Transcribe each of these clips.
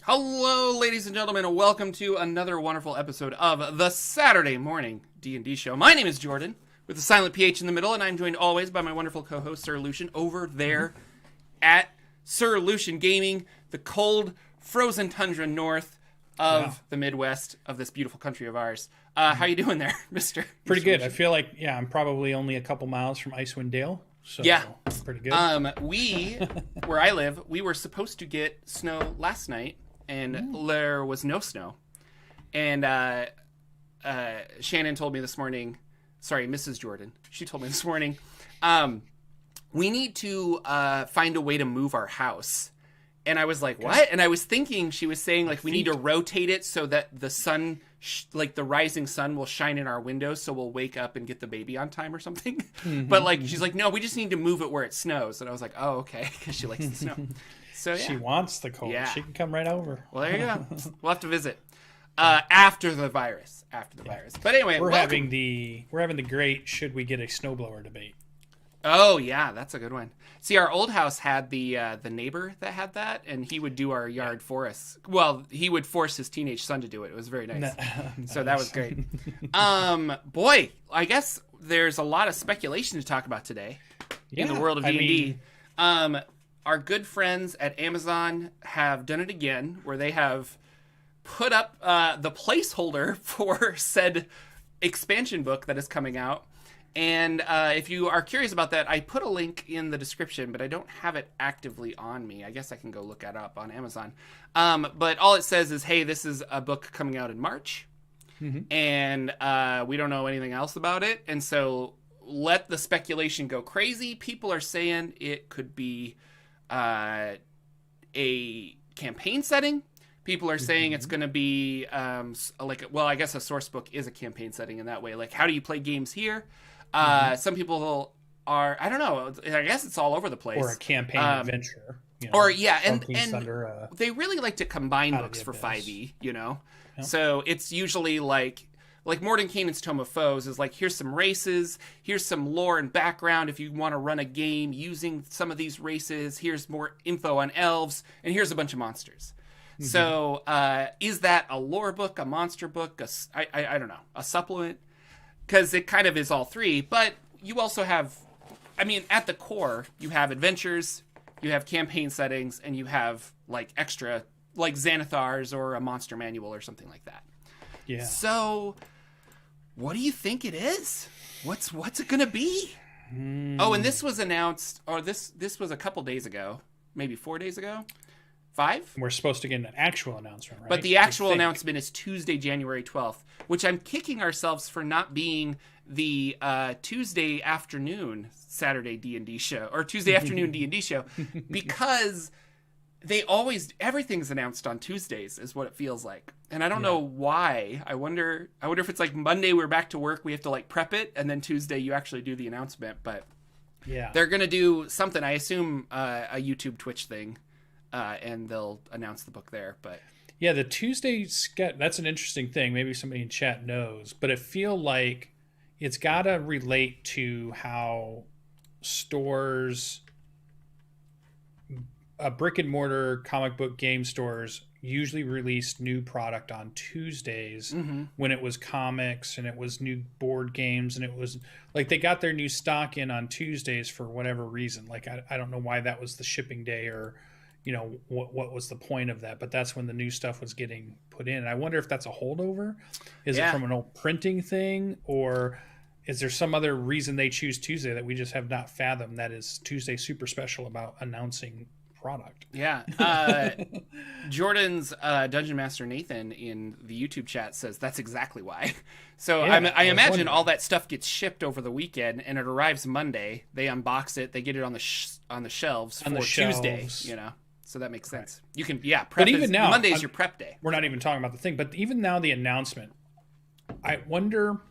Hello, ladies and gentlemen, and welcome to another wonderful episode of the Saturday Morning D&D Show. My name is Jordan, with a silent PH in the middle, and I'm joined always by my wonderful co-host, Sir Lucian, over there at Sir Lucian Gaming, the cold, frozen tundra north of the Midwest of this beautiful country of ours. How you doing there, Mister? Pretty good. I feel like, I'm probably only a couple miles from Icewind Dale. So yeah, pretty good. Where I live, we were supposed to get snow last night, and there was no snow. And Shannon told me this morning, sorry, Mrs. Jordan, she told me this morning, we need to find a way to move our house. And I was like, what? And I was thinking she was saying, like, we need to rotate it so that the sun, like, the rising sun will shine in our windows so we'll wake up and get the baby on time or something. But, like, she's like, no, we just need to move it where it snows. And I was like, oh, okay, because she likes the snow. So, yeah. She wants the cold. Yeah. She can come right over. Well, there you go. We'll have to visit after the virus. But anyway, we're having the great should we get a snowblower debate. Oh, yeah, that's a good one. See, our old house had the neighbor that had that, and he would do our yard for us. Well, he would force his teenage son to do it. It was very nice. Nice. So that was great. Boy, I guess there's a lot of speculation to talk about today in the world of D&D. Our good friends at Amazon have done it again, where they have put up the placeholder for said expansion book that is coming out. And if you are curious about that, I put a link in the description, but I don't have it actively on me. I guess I can go look that up on Amazon. But all it says is, hey, this is a book coming out in March. And we don't know anything else about it. And so let the speculation go crazy. People are saying it could be a campaign setting. People are saying it's going to be I guess a source book is a campaign setting in that way. Like, how do you play games here? Some people are, I don't know, I guess it's all over the place. Or a campaign adventure. And they really like to combine books for 5e, you know? Yep. So it's usually like Mordenkainen's Tome of Foes is like, here's some races, here's some lore and background if you want to run a game using some of these races, here's more info on elves, and here's a bunch of monsters. So is that a lore book, a monster book, I don't know, a supplement? Because it kind of is all three, but you also have, at the core, you have adventures, you have campaign settings, and you have, like, extra, like Xanathars or a monster manual or something like that. Yeah. So, what do you think it is? What's it going to be? Oh, and this was announced, or this was a couple days ago, maybe 4 days ago? 5? We're supposed to get an actual announcement, right? But the actual announcement is Tuesday, January 12th, which I'm kicking ourselves for not being the Tuesday afternoon Saturday D&D show, or Tuesday afternoon D&D show, because everything's announced on Tuesdays is what it feels like. And I don't know why. I wonder if it's like Monday we're back to work, we have to like prep it, and then Tuesday you actually do the announcement. But they're going to do something, I assume a YouTube Twitch thing. And they'll announce the book there, but the Tuesday sketch, that's an interesting thing. Maybe somebody in chat knows, but I feel like it's got to relate to how stores, brick and mortar comic book game stores usually released new product on Tuesdays when it was comics and it was new board games, and it was like they got their new stock in on Tuesdays for whatever reason. Like I don't know why that was the shipping day, or what was the point of that, but that's when the new stuff was getting put in. And I wonder if that's a holdover. Is it from an old printing thing, or is there some other reason they choose Tuesday that we just have not fathomed, that is Tuesday super special about announcing product? Jordan's Dungeon Master Nathan in the YouTube chat says that's exactly why. So I imagine all that stuff gets shipped over the weekend and it arrives Monday. They unbox it, they get it on the shelves for Tuesday, So that makes sense. You can, prep. But even now, Monday's your prep day. We're not even talking about the thing, but even now the announcement, I wonder,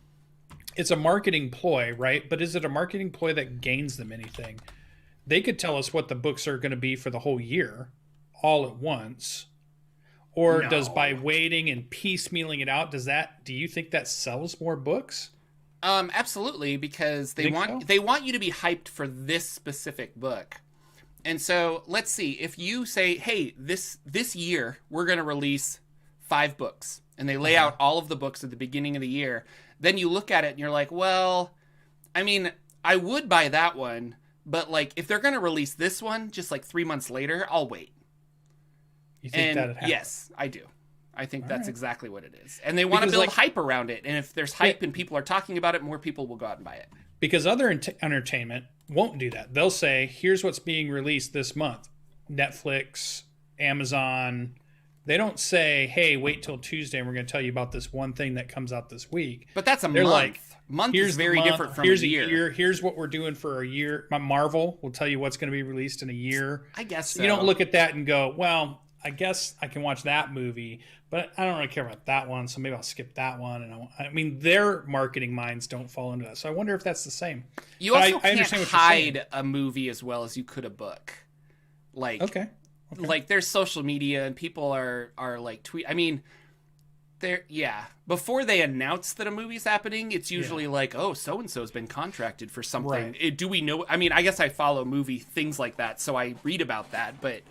it's a marketing ploy, right? But is it a marketing ploy that gains them anything? They could tell us what the books are going to be for the whole year, all at once. Or does by waiting and piecemealing it out, do you think that sells more books? Absolutely, because they want you to be hyped for this specific book. And so let's see, if you say, hey, this year we're going to release 5 books, and they lay out all of the books at the beginning of the year, then you look at it and you're like, well, I mean, I would buy that one, but like if they're going to release this one just like 3 months later, I'll wait. You think that'd happen? Yes, I do. I think that's exactly what it is. And they want to build hype around it. And if there's hype and people are talking about it, more people will go out and buy it. Because other entertainment won't do that. They'll say, here's what's being released this month. Netflix, Amazon. They don't say, hey, wait till Tuesday and we're going to tell you about this one thing that comes out this week. But that's a month. Like, month is very different from a year. Here's what we're doing for a year. Marvel will tell you what's going to be released in a year. I guess so. You don't look at that and go, well, I guess I can watch that movie, but I don't really care about that one, so maybe I'll skip that one. And I mean, their marketing minds don't fall into that. So I wonder if that's the same. You also can't hide a movie as well as you could a book. Like, okay. Like there's social media and people are like tweet. I mean, before they announce that a movie's happening, it's usually like, oh, so and so's been contracted for something. Right. Do we know? I mean, I guess I follow movie things like that, so I read about that. But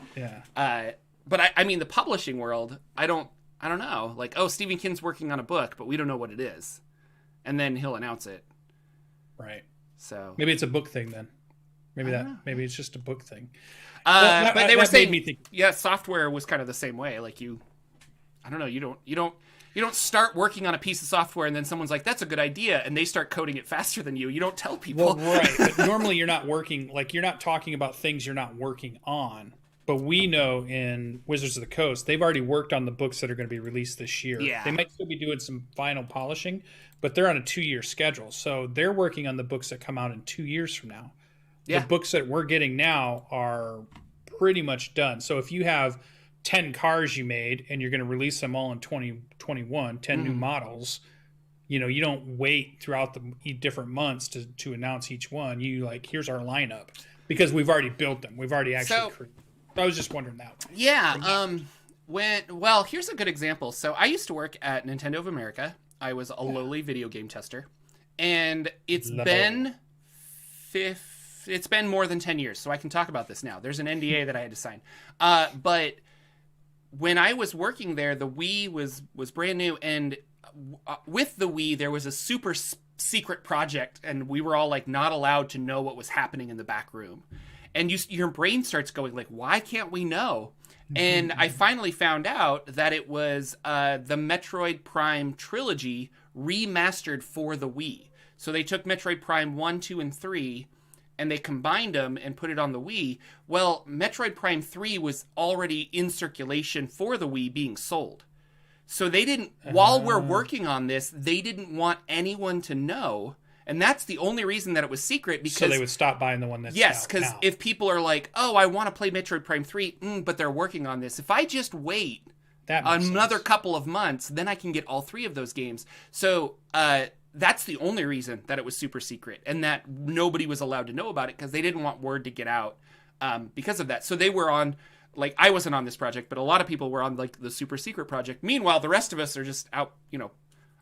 but I mean, the publishing world, I don't know. Like, oh, Stephen King's working on a book, but we don't know what it is, and then he'll announce it. Right. So maybe it's a book thing then. Maybe it's just a book thing. But they were saying, software was kind of the same way. Like I don't know. You don't start working on a piece of software and then someone's like, that's a good idea, and they start coding it faster than you. You don't tell people. Well, right. But normally you're not working, like you're not talking about things you're not working on. But we know in Wizards of the Coast, they've already worked on the books that are going to be released this year. Yeah. They might still be doing some final polishing, but they're on a 2-year schedule. So they're working on the books that come out in 2 years from now. Yeah. The books that we're getting now are pretty much done. So if you have 10 cars you made and you're going to release them all in 2021, 10 new models, you don't wait throughout the different months to announce each one. You like, here's our lineup because we've already built them. We've already actually I was just wondering that one. Yeah. Here's a good example. So I used to work at Nintendo of America. I was a lowly video game tester, and it's been more than 10 years, so I can talk about this now. There's an NDA that I had to sign. But when I was working there, the Wii was brand new, and with the Wii, there was a super secret project, and we were all like not allowed to know what was happening in the back room. And your brain starts going like, why can't we know? And I finally found out that it was the Metroid Prime trilogy remastered for the Wii. So they took Metroid Prime 1, 2, and 3, and they combined them and put it on the Wii. Well, Metroid Prime 3 was already in circulation for the Wii being sold. So they didn't, while we're working on this, they didn't want anyone to know. And that's the only reason that it was secret. Because so they would stop buying the one that's yes, because if people are like, oh, I want to play Metroid Prime 3, but they're working on this. If I just wait another couple of months, then I can get all 3 of those games. So that's the only reason that it was super secret and that nobody was allowed to know about it because they didn't want word to get out because of that. So they were on, like, I wasn't on this project, but a lot of people were on, like, the super secret project. Meanwhile, the rest of us are just out,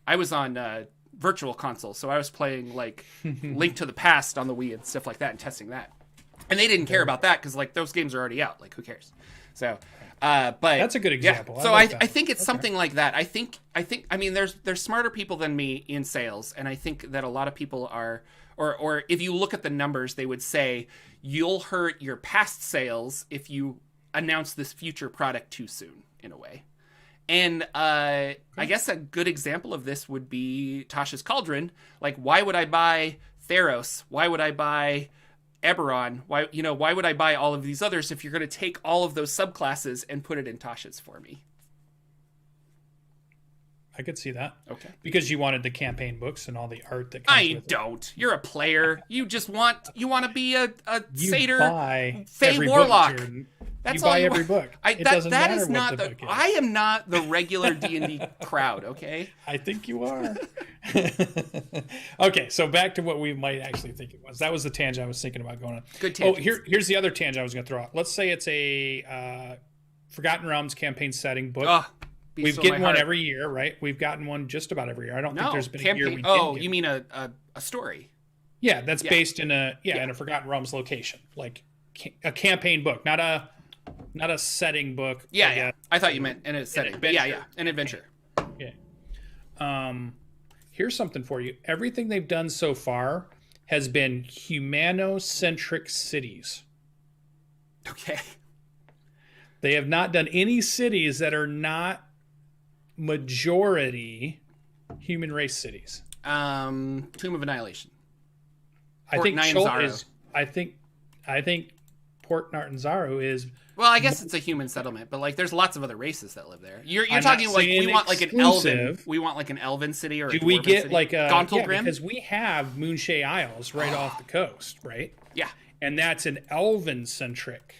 I was on Virtual Console, so I was playing, like, Link to the Past on the Wii and stuff like that and testing that. And they didn't care about that because, like, those games are already out. Like, who cares? So, but that's a good example. Yeah. So I think it's something like that. I mean, there's smarter people than me in sales, and I think that a lot of people are, or if you look at the numbers, they would say you'll hurt your past sales if you announce this future product too soon, in a way. And I guess a good example of this would be Tasha's Cauldron. Like, why would I buy Theros? Why would I buy Eberron? Why would I buy all of these others if you're going to take all of those subclasses and put it in Tasha's for me? I could see that. Okay. Because you wanted the campaign books and all the art that comes with it. I don't. You're a player. You just want to be a satyr, Fey warlock. That's you buy every book. It doesn't matter what the book is. I am not the regular D&D crowd, okay? I think you are. Okay, so back to what we might actually think it was. That was the tangent I was thinking about going on. Good tangent. Oh, here's the other tangent I was going to throw out. Let's say it's a Forgotten Realms campaign setting book. We've gotten one every year, right? We've gotten one just about every year. I don't think there's been a year we didn't. Oh, you mean a story? Yeah, that's based in a Forgotten Realms location. Like a campaign book, not a setting book. Yeah. I thought you meant in a setting. But yeah, an adventure. Yeah. Here's something for you. Everything they've done so far has been humanocentric cities. Okay. They have not done any cities that are not majority human race cities. Tomb of Annihilation. I think Chult is. I think Port Nartanzaru is. Well, I guess it's a human settlement, but like, there's lots of other races that live there. You're talking like we want like an elven. We want like an elven city or. Do we get city? Like a Gauntlgrim? Because we have Moonshae Isles right off the coast, right? Yeah, and that's an elven centric.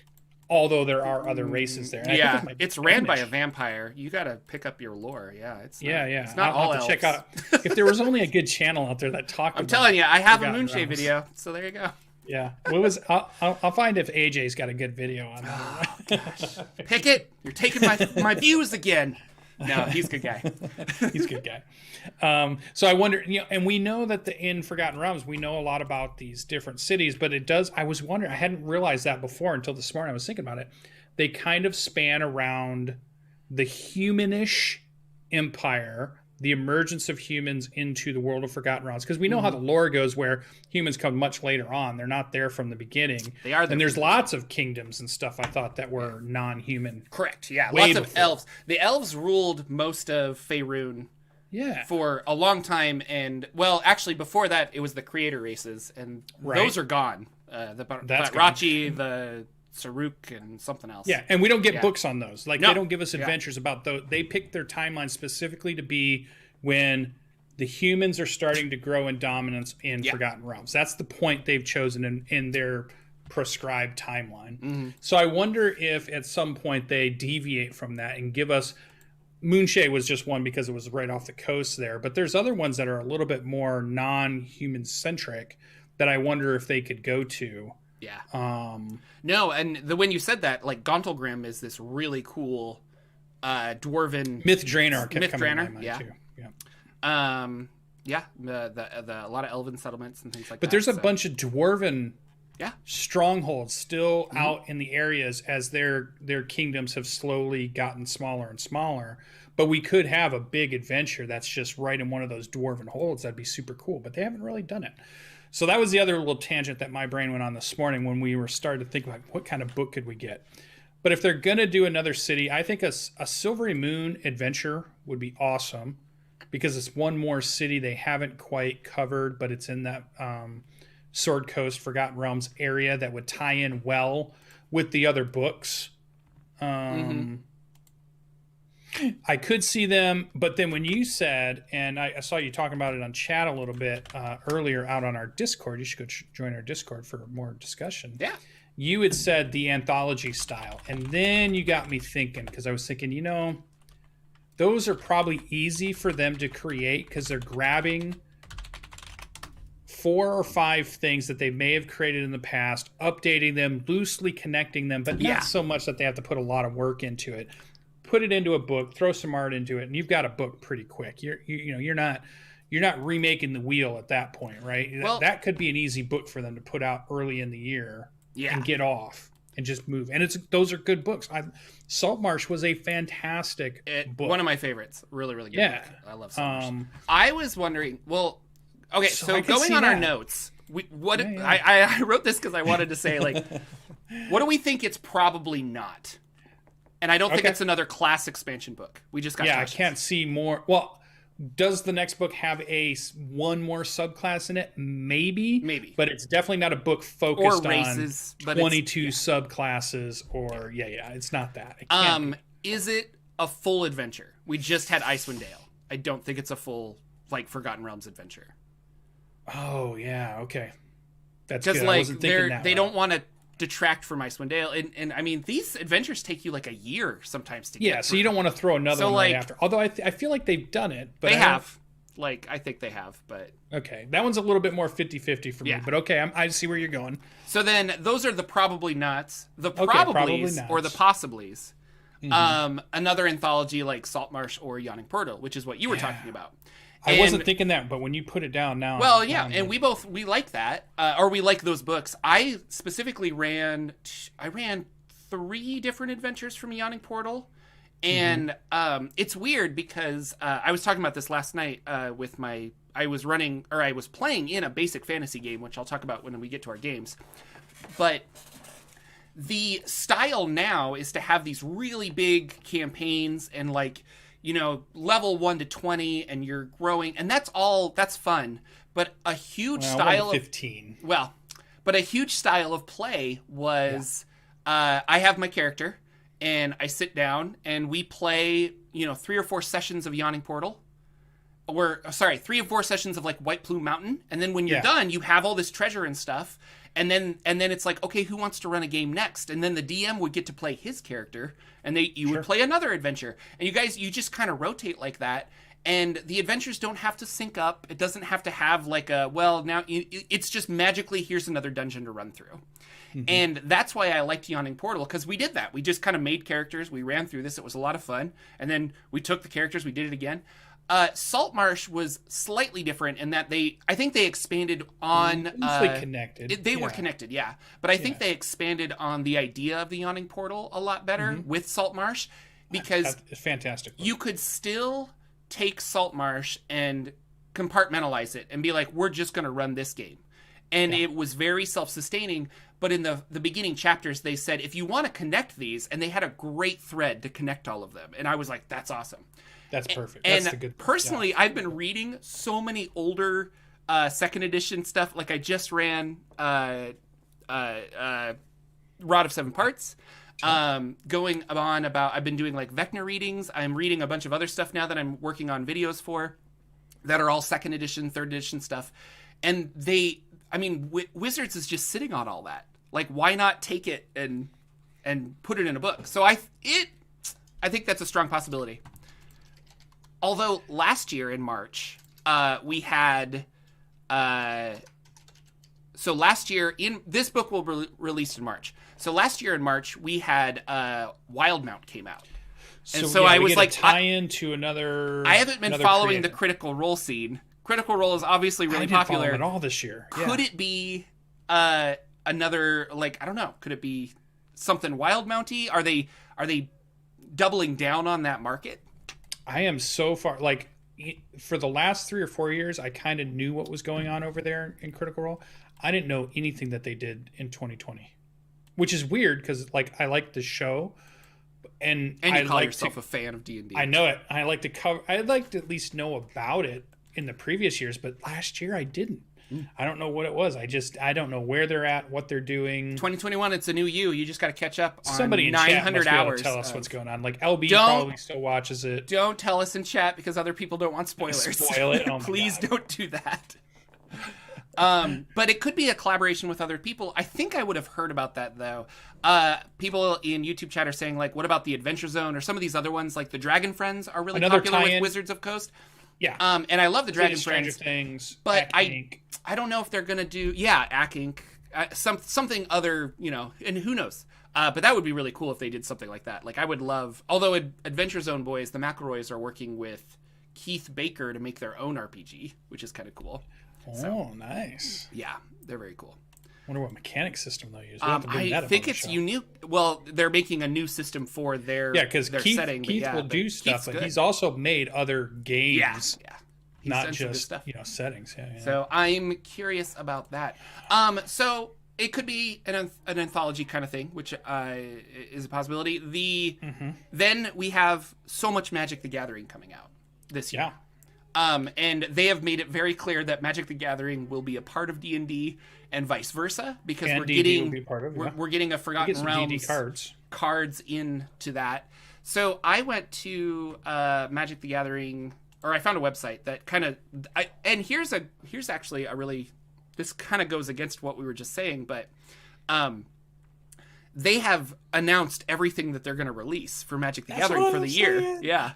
Although there are other races there. Yeah, it's ran by a vampire. You got to pick up your lore. Yeah, it's not, It's not all elves. Check out if there was only a good channel out there that talked. I'm telling you, I have a Moonshae video, so there you go. Yeah, what was? I'll find if AJ's got a good video on that. Pick it. You're taking my views again. No, he's a good guy. He's a good guy. So I wonder, and we know that in Forgotten Realms, we know a lot about these different cities, but it does. I was wondering, I hadn't realized that before until this morning. I was thinking about it. They kind of span around the humanish empire, the emergence of humans into the world of Forgotten Realms, because we know how the lore goes, where humans come much later on. They're not there from the beginning. They are, and there's lots of kingdoms and stuff. I thought that were non-human. Correct. Yeah, lots of elves. The elves ruled most of Faerun. Yeah. For a long time, and well, actually, before that, it was the creator races, and those are gone. The Batrachi, the Saruk, and something else. Yeah, and we don't get books on those. Like, they don't give us adventures about those. They pick their timeline specifically to be when the humans are starting to grow in dominance in Forgotten Realms. That's the point they've chosen in their prescribed timeline. Mm-hmm. So I wonder if at some point they deviate from that and give us... Moonshae was just one because it was right off the coast there, but there's other ones that are a little bit more non-human centric that I wonder if they could go to. Yeah. No, and when you said that, like, Gauntlgrim is this really cool dwarven Myth Draenor kept coming to my mind too. Yeah. The a lot of elven settlements and things like that. But there's a bunch of dwarven strongholds still out in the areas as their kingdoms have slowly gotten smaller and smaller. But we could have a big adventure that's just right in one of those dwarven holds. That'd be super cool. But they haven't really done it. So that was the other little tangent that my brain went on this morning when we were starting to think about what kind of book could we get. But if they're going to do another city, I think a Silvery Moon adventure would be awesome because it's one more city they haven't quite covered, but it's in that Sword Coast, Forgotten Realms area that would tie in well with the other books. I could see them, but then when you said, and I saw you talking about it on chat a little bit earlier out on our Discord, you should go join our Discord for more discussion. Yeah. You had said the anthology style, and then you got me thinking, because I was thinking, those are probably easy for them to create because they're grabbing 4 or 5 things that they may have created in the past, updating them, loosely connecting them, but not so much that they have to put a lot of work into it. Put it into a book, throw some art into it, and you've got a book pretty quick. You're not remaking the wheel at that point, right? Well, that could be an easy book for them to put out early in the year and get off and just move. And those are good books. Saltmarsh was a fantastic book. One of my favorites. Really, really good book. I love Saltmarsh. I was wondering, okay, so going on our notes, I wrote this because I wanted to say, like, what do we think it's probably not? And I don't think it's another class expansion book. We just got I can't see more. Well, does the next book have one more subclass in it? Maybe. But it's definitely not a book focused races, on 22 subclasses or it's not that. It is it a full adventure? We just had Icewind Dale. I don't think it's a full Forgotten Realms adventure. Oh, yeah, okay. That's good. Because they don't want to detract from Icewind Dale, and I mean, these adventures take you like a year sometimes to get so you don't want to throw another one right after. Although I feel like they've done it, but they have. I think they have, but okay, that one's a little bit more 50-50 for me. But okay, I see where you're going. So then those are the probably nots, the probablys, or the possiblies. Another anthology like Saltmarsh or Yawning Portal, which is what you were talking about. I wasn't thinking that, but when you put it down now. Well, yeah, and we like that, or we like those books. I specifically ran 3 different adventures from Yawning Portal, and it's weird because I was talking about this last night with I was playing in a basic fantasy game, which I'll talk about when we get to our games, but the style now is to have these really big campaigns and like, level 1 to 20 and you're growing, and that's fun. But a huge style 15. But a huge style of play was I have my character and I sit down and we play, 3 or 4 sessions of Yawning Portal. 3 or 4 sessions of like White Plume Mountain, and then when you're done, you have all this treasure and stuff. And then it's like, okay, who wants to run a game next? And then the DM would get to play his character, and you would play another adventure. And you just kind of rotate like that. And the adventures don't have to sync up. It doesn't have to have like it's just magically, here's another dungeon to run through. Mm-hmm. And that's why I liked Yawning Portal, because we did that. We just kind of made characters. We ran through this. It was a lot of fun. And then we took the characters. We did it again. Saltmarsh was slightly different in that I think they expanded on... Loosely connected. They were connected, yeah. But I think they expanded on the idea of the Yawning Portal a lot better with Saltmarsh, because... That's fantastic. You could still take Saltmarsh and compartmentalize it and be like, we're just going to run this game. And it was very self-sustaining, but in the beginning chapters, they said, if you want to connect these, and they had a great thread to connect all of them. And I was like, that's awesome. That's perfect. That's the good part. Personally, I've been reading so many older second edition stuff. Like I just ran Rod of Seven Parts. Going on about, I've been doing like Vecna readings. I'm reading a bunch of other stuff now that I'm working on videos for that are all second edition, third edition stuff. And Wizards is just sitting on all that. Like, why not take it and put it in a book? So I think that's a strong possibility. Although last year in March, we had... so last year, this book will be released in March. So last year in March, we had Wildmount came out. And so I was like... tie into another... I haven't been following the Critical Role scene. Critical Role is obviously really popular. I didn't follow it all this year. Yeah. Could it be another, like, I don't know, could it be something Wildmounty? Are they doubling down on that market? I am so far, like, for the last 3 or 4 years, I kind of knew what was going on over there in Critical Role. I didn't know anything that they did in 2020, which is weird because, like, I like the show, and you call yourself a fan of D&D. I know it. I like to cover. I'd like to at least know about it in the previous years, but last year I didn't. I don't know what it was. I don't know where they're at, what they're doing. 2021, it's a new you. You just got to catch up on somebody in 900 chat hours. Tell us what's going on. Like LB probably still watches it. Don't tell us in chat because other people don't want spoilers. Spoil it. Oh my Please God. Don't do that. But it could be a collaboration with other people. I think I would have heard about that though. People in YouTube chat are saying like, what about the Adventure Zone or some of these other ones? Like the Dragon Friends are really popular with Wizards of Coast. Yeah. And I love the Dragon Friends. Things, but I don't know if they're gonna do Ack Inc. Something other, and who knows. But that would be really cool if they did something like that. Like I would love, although Adventure Zone boys, the McElroys are working with Keith Baker to make their own RPG, which is kind of cool. Nice. Yeah, they're very cool. Wonder what mechanic system they'll use. I think it's unique. Well, they're making a new system for their Keith, setting. Keith will do stuff, but he's also made other games. Yeah. Not just settings. Yeah. So I'm curious about that. So it could be an anthology kind of thing, which is a possibility. Then we have so much Magic the Gathering coming out this year. And they have made it very clear that Magic the Gathering will be a part of D&D and vice versa, because we're getting a Forgotten Realms cards into that. So I went to Magic the Gathering, or I found a website that kind of, and here's actually a really, this kind of goes against what we were just saying, but they have announced everything that they're going to release for Magic the Gathering for the year. Yeah.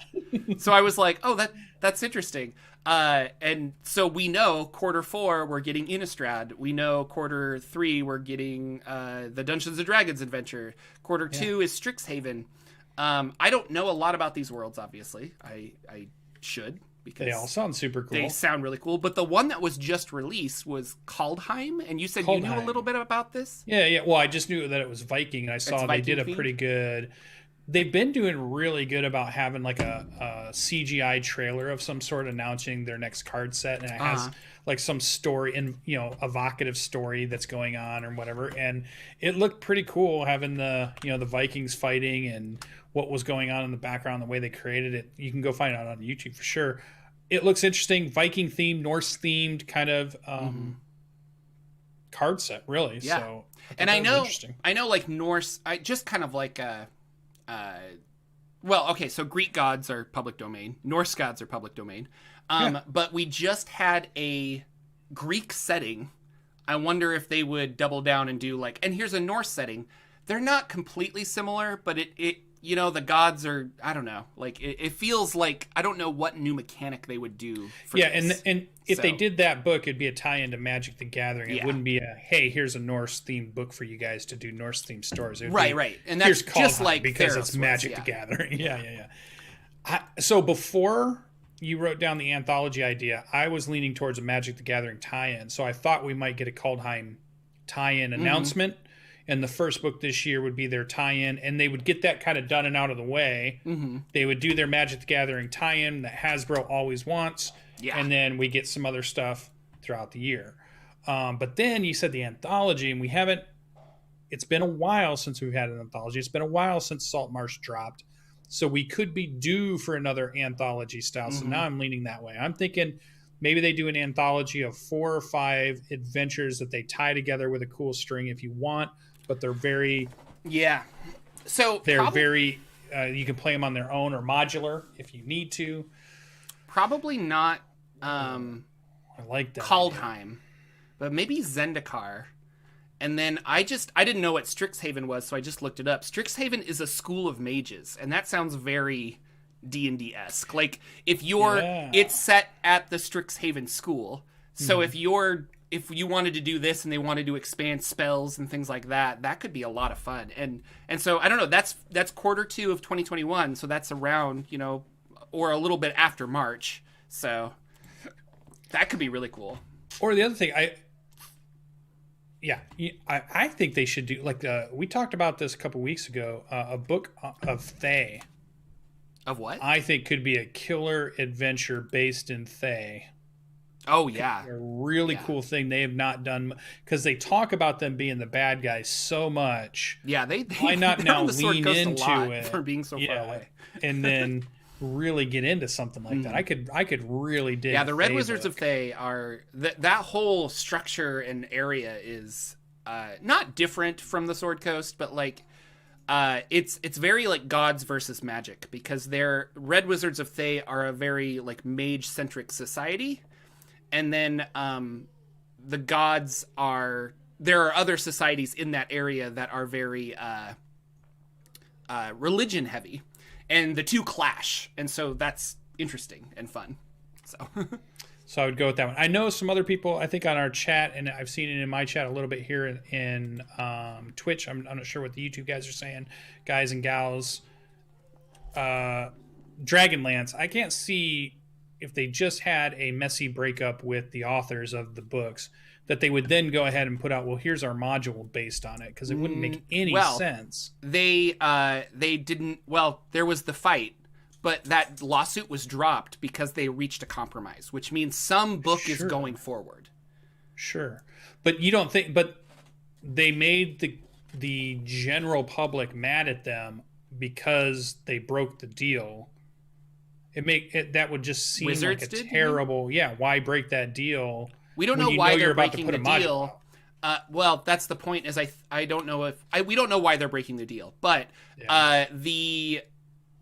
So I was like, oh, that's interesting. And so we know Q4 we're getting Innistrad. We know Q3 we're getting the Dungeons and Dragons adventure. Q2 is Strixhaven. I don't know a lot about these worlds, obviously. I should, because they all sound super cool. They sound really cool. But the one that was just released was Kaldheim, and you said you knew a little bit about this? Yeah. Well, I just knew that it was Viking, and I saw they did a pretty good. They've been doing really good about having like a CGI trailer of some sort announcing their next card set, and it has like some story and evocative story that's going on or whatever. And it looked pretty cool having the the Vikings fighting and what was going on in the background, the way they created it. You can go find it out on YouTube for sure. It looks interesting, Viking themed, Norse themed kind of card set, really. Yeah. So and I know like Norse, I just kind of like well, okay, so Greek gods are public domain. Norse gods are public domain. But we just had a Greek setting. I wonder if they would double down and do like, and here's a Norse setting. They're not completely similar, but it the gods are, I don't know, like it feels like, I don't know what new mechanic they would do for this. and if they did that book, it'd be a tie-in to Magic the Gathering. It wouldn't be a, hey, here's a Norse themed book for you guys to do Norse themed stories. Right. And that's just like because it's Magic the Gathering. Yeah. So before you wrote down the anthology idea, I was leaning towards a Magic the Gathering tie-in. So I thought we might get a Kaldheim tie-in announcement. And the first book this year would be their tie-in, and they would get that kind of done and out of the way. They would do their Magic the Gathering tie-in that Hasbro always wants, and then we get some other stuff throughout the year. But then you said the anthology, and we haven't. It's been a while since we've had an anthology. It's been a while since Saltmarsh dropped, so we could be due for another anthology style. So now I'm leaning that way. I'm thinking maybe they do an anthology of 4 or 5 adventures that they tie together with a cool string if you want. But they're very so they're very you can play them on their own or modular if you need to. Probably not I like that Kaldheim, but maybe Zendikar. And then I didn't know what Strixhaven was, so I just looked it up. Strixhaven is a school of mages, and that sounds very D&D-esque. Like if it's set at the Strixhaven school. So if you wanted to do this and they wanted to expand spells and things like that, that could be a lot of fun. And so I don't know, that's Q2 of 2021, so that's around, or a little bit after March. So that could be really cool. Or the other thing, I think they should do, like, we talked about this a couple weeks ago, a book of Thay. Of what? I think could be a killer adventure based in Thay. Oh, yeah. A really cool thing they have not done, because they talk about them being the bad guys so much. Yeah, why not now lean into it for being so far away, and then really get into something like that. I could really dig. Yeah, the Red Wizards of Thay are that whole structure and area is not different from the Sword Coast, but like it's very like gods versus magic, because their Red Wizards of Thay are a very like mage centric society. And then the gods there are other societies in that area that are very religion heavy. And the two clash. And so that's interesting and fun. So I would go with that one. I know some other people, I think on our chat, and I've seen it in my chat a little bit here in Twitch. I'm not sure what the YouTube guys are saying. Guys and gals. Dragonlance. I can't see if they just had a messy breakup with the authors of the books, that they would then go ahead and put out, well, here's our module based on it, because it wouldn't make any sense. They didn't. Well, there was the fight, but that lawsuit was dropped because they reached a compromise, which means some book is going forward. Sure, but you don't think? But they made the general public mad at them because they broke the deal. That would just seem Wizards like a terrible. Yeah, why break that deal? We don't know why they're breaking the deal. Well, that's the point. Is I don't know if we don't know why they're breaking the deal, but the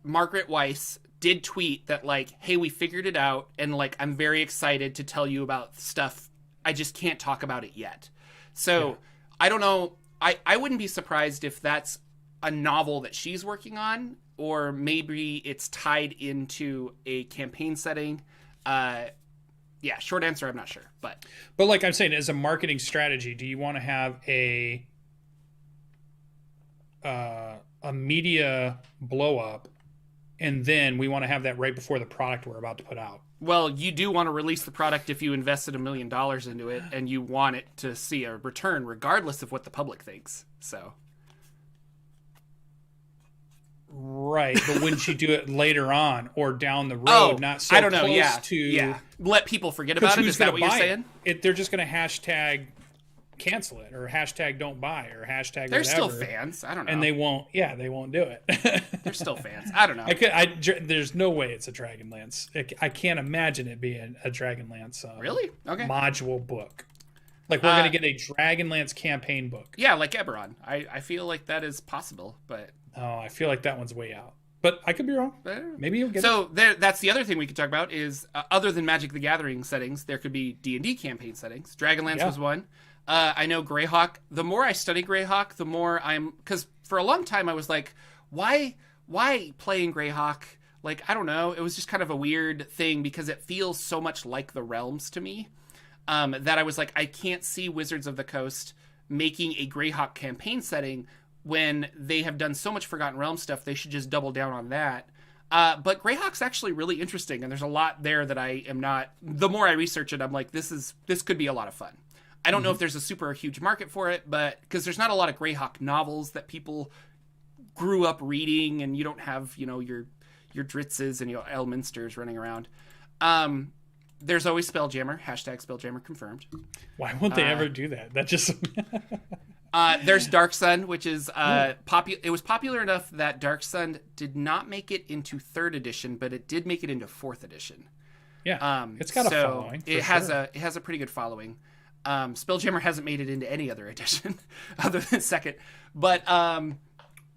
Margaret Weiss did tweet that like, hey, we figured it out, and like I'm very excited to tell you about stuff. I just can't talk about it yet. So I don't know. I wouldn't be surprised if that's a novel that she's working on, or maybe it's tied into a campaign setting. Short answer, I'm not sure. But like I'm saying, as a marketing strategy, do you want to have a media blow up, and then we want to have that right before the product we're about to put out? Well, you do want to release the product if you invested $1 million into it, and you want it to see a return regardless of what the public thinks. So, right, but wouldn't you do it later on or down the road? Not so I don't know. Close to let people forget about it. Is that what you're saying? They're just going to hashtag cancel it or hashtag don't buy or hashtag they're whatever. Still fans. I don't know. And they won't do it. They're still fans. I don't know. There's no way it's a Dragonlance. I can't imagine it being a Dragonlance really? Okay. module book. Like we're going to get a Dragonlance campaign book. Yeah, like Eberron. I feel like that is possible, but I feel like that one's way out. But I could be wrong. Maybe you'll get it. So that's the other thing we could talk about is other than Magic the Gathering settings, there could be D&D campagn settings. Dragonlance was one. I know Greyhawk. The more I study Greyhawk, the more because for a long time I was like, why playing Greyhawk? Like, I don't know. It was just kind of a weird thing because it feels so much like the Realms to me that I was like, I can't see Wizards of the Coast making a Greyhawk campaign setting when they have done so much Forgotten Realms stuff. They should just double down on that. But Greyhawk's actually really interesting, and there's a lot there that I am not. The more I research it, I'm like, this could be a lot of fun. I don't know if there's a super huge market for it, but because there's not a lot of Greyhawk novels that people grew up reading, and you don't have, your Dritzes and Elminsters running around. There's always Spelljammer, #Spelljammer confirmed. Why won't they ever do that? That just... There's Dark Sun, which is popular. It was popular enough that Dark Sun did not make it into 3rd edition, but it did make it into 4th edition. Yeah, it's got a following. It has a pretty good following. Spelljammer hasn't made it into any other edition other than 2nd. But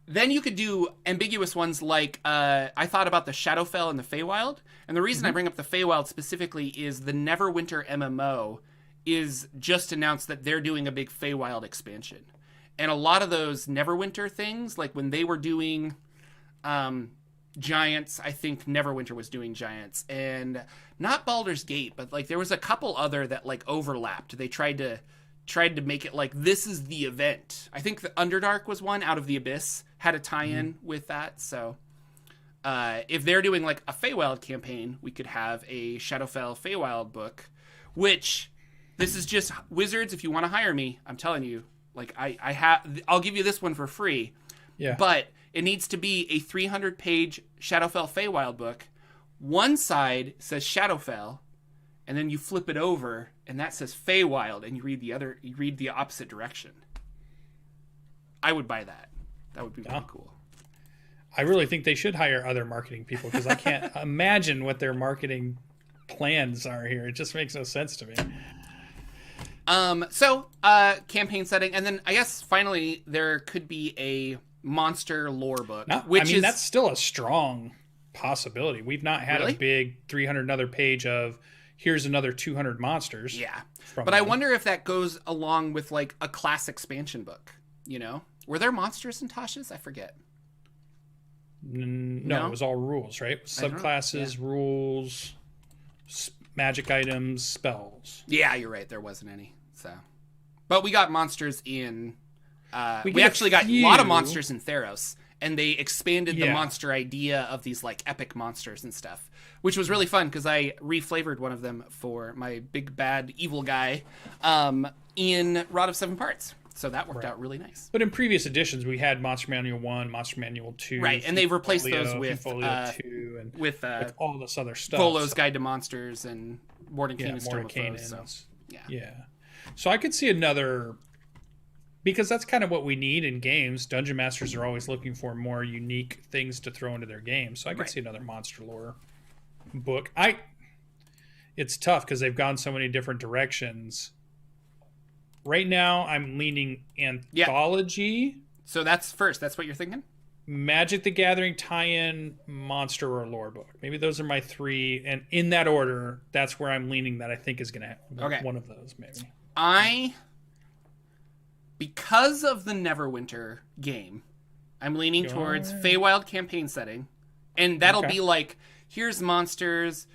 then you could do ambiguous ones like I thought about the Shadowfell and the Feywild. And the reason I bring up the Feywild specifically is the Neverwinter MMO is just announced that they're doing a big Feywild expansion. And a lot of those Neverwinter things, like when they were doing Giants, I think Neverwinter was doing Giants, and not Baldur's Gate, but like there was a couple other that like overlapped. They tried to make it like this is the event. I think the Underdark was one. Out of the Abyss had a tie-in with that. So if they're doing like a Feywild campaign, we could have a Shadowfell Feywild book, which this is just Wizards. If you want to hire me, I'm telling you, like I'll give you this one for free. Yeah, but it needs to be a 300-page Shadowfell Feywild book. One side says Shadowfell, and then you flip it over, and that says Feywild, and you read the opposite direction. I would buy that. That would be really cool. I really think they should hire other marketing people because I can't imagine what their marketing plans are here. It just makes no sense to me. So campaign setting, and then I guess finally there could be a monster lore book. That's still a strong possibility. We've not had a big 300 another page of here's another 200 monsters. Yeah, but I wonder if that goes along with like a class expansion book. Were there monsters in Tasha's? I forget. No, it was all rules, right? Subclasses, rules, magic items, spells. Yeah, you're right. There wasn't any. So, but we got monsters in. We actually got a lot of monsters in Theros, and they expanded the monster idea of these like epic monsters and stuff, which was really fun because I reflavored one of them for my big bad evil guy in Rod of 7 Parts. So that worked out really nice. But in previous editions, we had Monster Manual 1, Monster Manual 2. Right, and they've replaced those with 2 and with all this other stuff. Volo's Guide to Monsters and Mordenkainen's and Storm of Foes. So, yeah. So I could see another... Because that's kind of what we need in games. Dungeon Masters are always looking for more unique things to throw into their games. So I could see another monster lore book. It's tough because they've gone so many different directions. Right now, I'm leaning anthology. So that's first. That's what you're thinking? Magic the Gathering tie-in, monster, or lore book. Maybe those are my 3. And in that order, that's where I'm leaning that I think is going to happen. One of those, maybe. Because of the Neverwinter game, I'm leaning towards Feywild campaign setting. And that'll be like, here's monsters.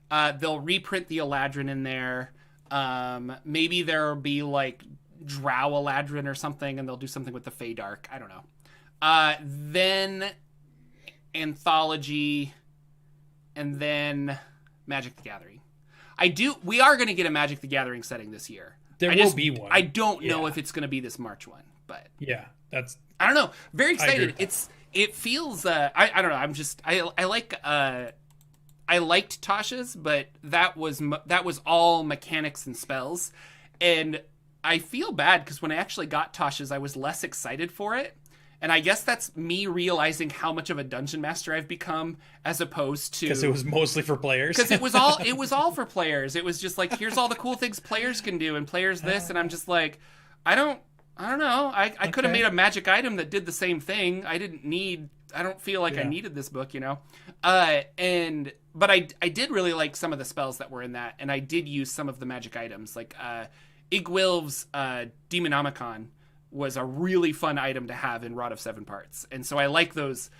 They'll reprint the Eladrin in there. Maybe there'll be like Drow Eladrin or something, and they'll do something with the Feydark. I don't know. Then anthology, and then Magic the Gathering. We are going to get a Magic the Gathering setting this year. There will be one. I don't know if it's going to be this March one, but yeah, I don't know. Very excited. It feels. I don't know. I'm just. I liked Tasha's, but that was all mechanics and spells, and I feel bad because when I actually got Tasha's, I was less excited for it. And I guess that's me realizing how much of a dungeon master I've become, as opposed to, because it was mostly for players. Because it was all for players. It was just like, here's all the cool things players can do, and players this, and I'm just like, I don't know. I could have made a magic item that did the same thing. I don't feel like I needed this book, you know. But I did really like some of the spells that were in that, and I did use some of the magic items, like Igwilv's Demonomicon was a really fun item to have in Rod of Seven Parts. And so I like those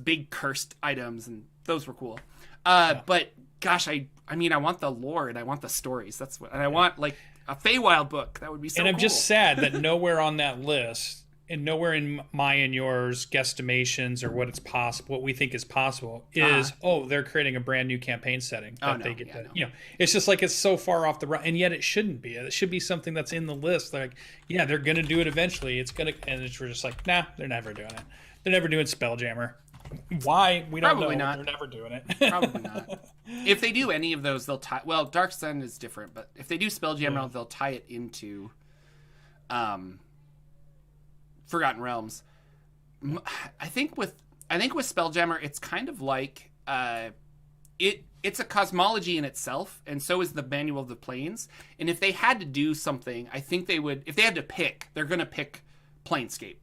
big cursed items, and those were cool. But gosh, I mean, I want the lore and I want the stories. And I want like a Feywild book. That would be so cool. And I'm just sad that nowhere on that list, and nowhere in my and yours guesstimations or what we think is possible is, they're creating a brand new campaign setting that they get to, it's just like, it's so far off the run, and yet it shouldn't be. It should be something that's in the list. Like, yeah, they're going to do it eventually. And we're just like, nah, they're never doing it. They're never doing Spelljammer. Why? We don't Probably know. Not. They're never doing it. Probably not. If they do any of those, they'll tie, well, Dark Sun is different, but if they do Spelljammer, they'll tie it into, Forgotten Realms. I think with Spelljammer, it's kind of like it's a cosmology in itself, and so is the Manual of the Planes. And if they had to do something, I think they would. If they had to pick, they're going to pick Planescape,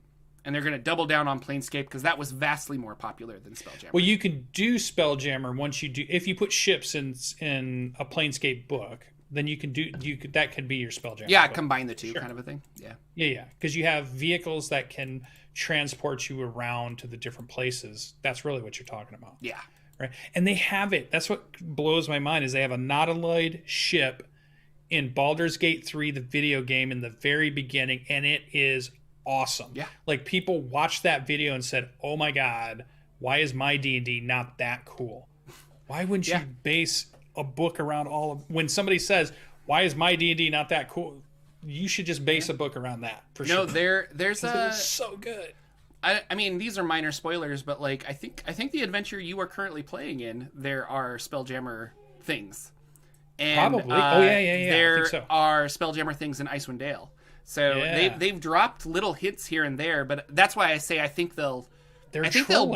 and they're going to double down on Planescape because that was vastly more popular than Spelljammer. Well, you can do Spelljammer once you do, if you put ships in a Planescape book. Then that could be your Spelljammer. Yeah, combine the two, kind of a thing. Yeah. Because you have vehicles that can transport you around to the different places. That's really what you're talking about. Yeah. Right. And they have it. That's what blows my mind is they have a Nautiloid ship in Baldur's Gate 3, the video game, in the very beginning, and it is awesome. Yeah. Like, people watched that video and said, "Oh my God, why is my D&D not that cool? Why wouldn't you base a book around all of, when somebody says, why is my D&D not that cool, you should just base a book around that, for sure." No, there's it was so good. I mean, these are minor spoilers, but like I think the adventure you are currently playing in, there are Spelljammer things. And, probably. There I think so. are Spelljammer things in Icewind Dale. So they've dropped little hints here and there, but that's why I say I think they'll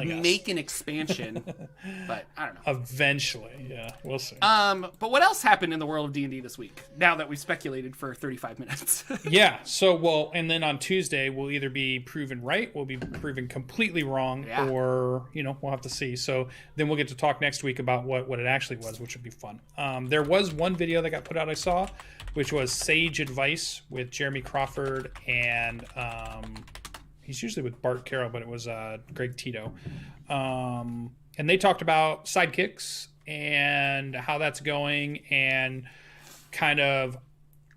make an expansion, but I don't know. Eventually, yeah, we'll see. But what else happened in the world of D&D this week? Now that we've speculated for 35 minutes. Yeah. So, and then on Tuesday we'll either be proven right, we'll be proven completely wrong, or we'll have to see. So then we'll get to talk next week about what it actually was, which would be fun. There was one video that got put out I saw, which was Sage Advice with Jeremy Crawford and he's usually with Bart Carroll, but it was Greg Tito. And they talked about sidekicks and how that's going and kind of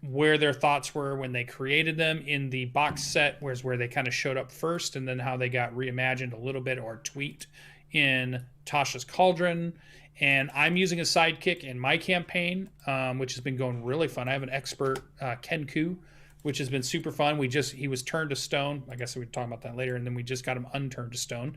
where their thoughts were when they created them in the box set, where they kind of showed up first, and then how they got reimagined a little bit or tweaked in Tasha's Cauldron. And I'm using a sidekick in my campaign, which has been going really fun. I have an expert, Ken Koo, which has been super fun. He was turned to stone. I guess we can talk about that later. And then we just got him unturned to stone.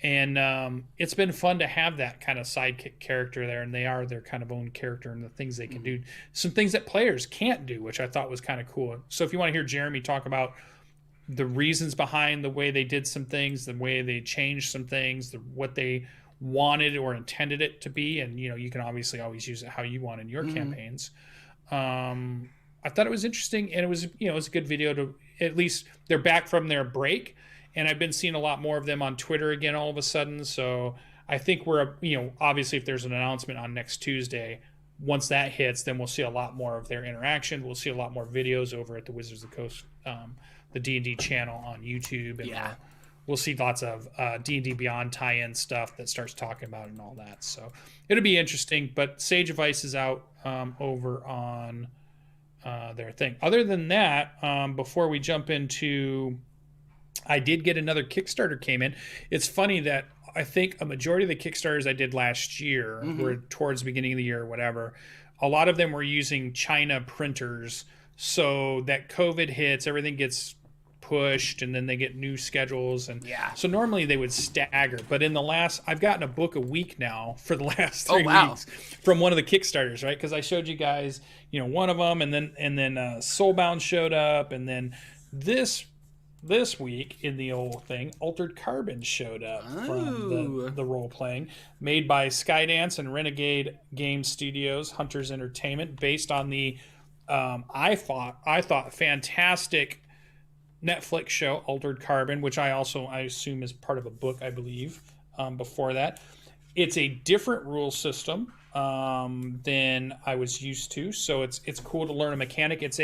And it's been fun to have that kind of sidekick character there. And they are their kind of own character and the things they can do. Some things that players can't do, which I thought was kind of cool. So if you want to hear Jeremy talk about the reasons behind the way they did some things, the way they changed some things, what they wanted or intended it to be. And, you can obviously always use it how you want in your campaigns. I thought it was interesting, and it was a good video to, at least they're back from their break, and I've been seeing a lot more of them on Twitter again all of a sudden. So I think we're, obviously if there's an announcement on next Tuesday, once that hits, then we'll see a lot more of their interaction. We'll see a lot more videos over at the Wizards of the Coast, the D&D channel on YouTube, and we'll see lots of D&D Beyond tie-in stuff that starts talking about it and all that. So it'll be interesting. But Sage Advice is out over on their thing. Other than that, before we jump into, I did get another Kickstarter came in. It's funny that I think a majority of the Kickstarters I did last year were towards the beginning of the year or whatever. A lot of them were using China printers, so that COVID hits, everything gets pushed, and then they get new schedules, and so normally they would stagger. But in the last, I've gotten a book a week now for the last 3 weeks from one of the Kickstarters, right? Because I showed you guys, one of them, and then Soulbound showed up, and then this week in the old thing, Altered Carbon showed up from the role playing, made by Skydance and Renegade Game Studios, Hunters Entertainment, based on the I thought fantastic Netflix show Altered Carbon, which I assume is part of a book, I believe. Before that, it's a different rule system than I was used to, so it's cool to learn a mechanic. It's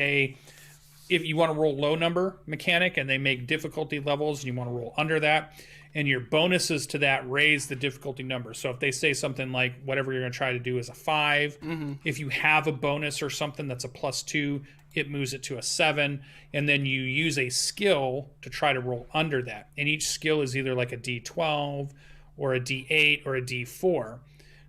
if you want to roll low number mechanic, and they make difficulty levels, and you want to roll under that, and your bonuses to that raise the difficulty number. So if they say something like whatever you're going to try to do is a 5, if you have a bonus or something that's a +2, it moves it to a 7, and then you use a skill to try to roll under that. And each skill is either like a D12 or a D8 or a D4.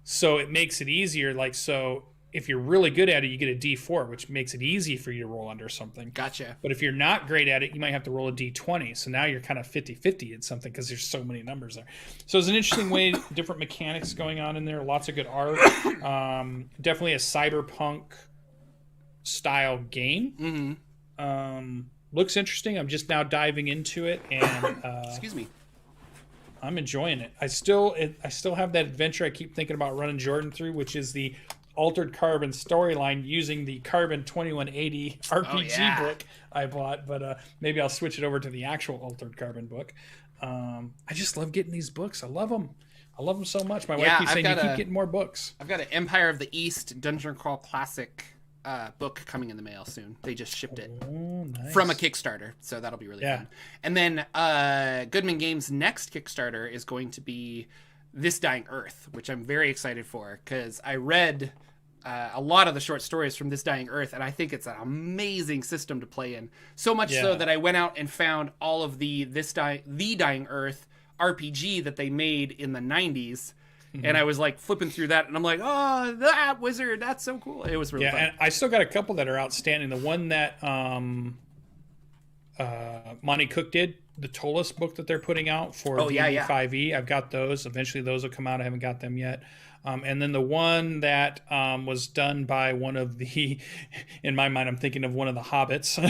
So it makes it easier. So if you're really good at it, you get a D4, which makes it easy for you to roll under something. Gotcha. But if you're not great at it, you might have to roll a D20. So now you're kind of 50-50 at something because there's so many numbers there. So it's an interesting way, different mechanics going on in there. Lots of good art. Definitely a cyberpunk style game. Looks interesting. I'm just now diving into it, and excuse me, I'm enjoying it. I still have that adventure I keep thinking about running Jordan through, which is the Altered Carbon storyline using the Carbon 2180 RPG book I bought, but maybe I'll switch it over to the actual Altered Carbon book. I just love getting these books. I love them so much. My wife keeps saying you keep getting more books. I've got an Empire of the East Dungeon Crawl Classic book coming in the mail soon. They just shipped it from a Kickstarter, so that'll be really fun. And then Goodman Games' next Kickstarter is going to be This Dying Earth, which I'm very excited for, because I read a lot of the short stories from This Dying Earth, and I think it's an amazing system to play in. So much so that I went out and found all of the Dying Earth RPG that they made in the 90s. And I was like flipping through that, and I'm like, oh, that wizard, that's so cool. It was really fun. And I still got a couple that are outstanding. The one that Monty Cook did, the Tollus book that they're putting out for D5e, I've got those. Eventually those will come out. I haven't got them yet. And then the one that was done by one of the, in my mind, I'm thinking of one of the Hobbits.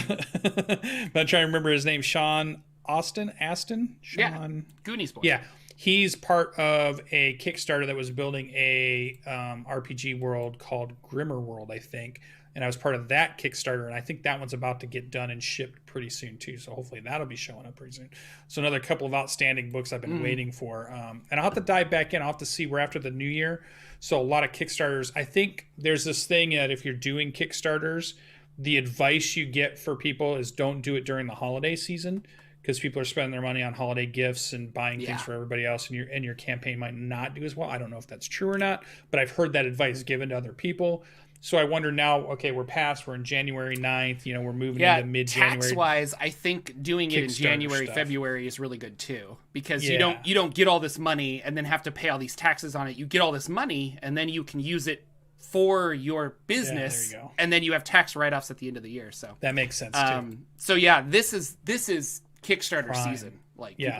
But I'm trying to remember his name, Sean Astin? Sean? Goonies boy. Yeah. He's part of a Kickstarter that was building a RPG world called Grimmer World, I think. And I was part of that Kickstarter, and I think that one's about to get done and shipped pretty soon, too. So hopefully that'll be showing up pretty soon. So another couple of outstanding books I've been waiting for. And I'll have to dive back in. I'll have to see. We're after the new year. So a lot of Kickstarters. I think there's this thing that if you're doing Kickstarters, the advice you get for people is don't do it during the holiday season, because people are spending their money on holiday gifts and buying things for everybody else, and your campaign might not do as well. I don't know if that's true or not, but I've heard that advice given to other people. So I wonder now, okay, we're in January 9th, we're moving into mid-January. Tax-wise, I think doing it in January, February is really good too, because you don't get all this money and then have to pay all these taxes on it. You get all this money and then you can use it for your business, there you go. And then you have tax write-offs at the end of the year. So that makes sense too. So this is Kickstarter season.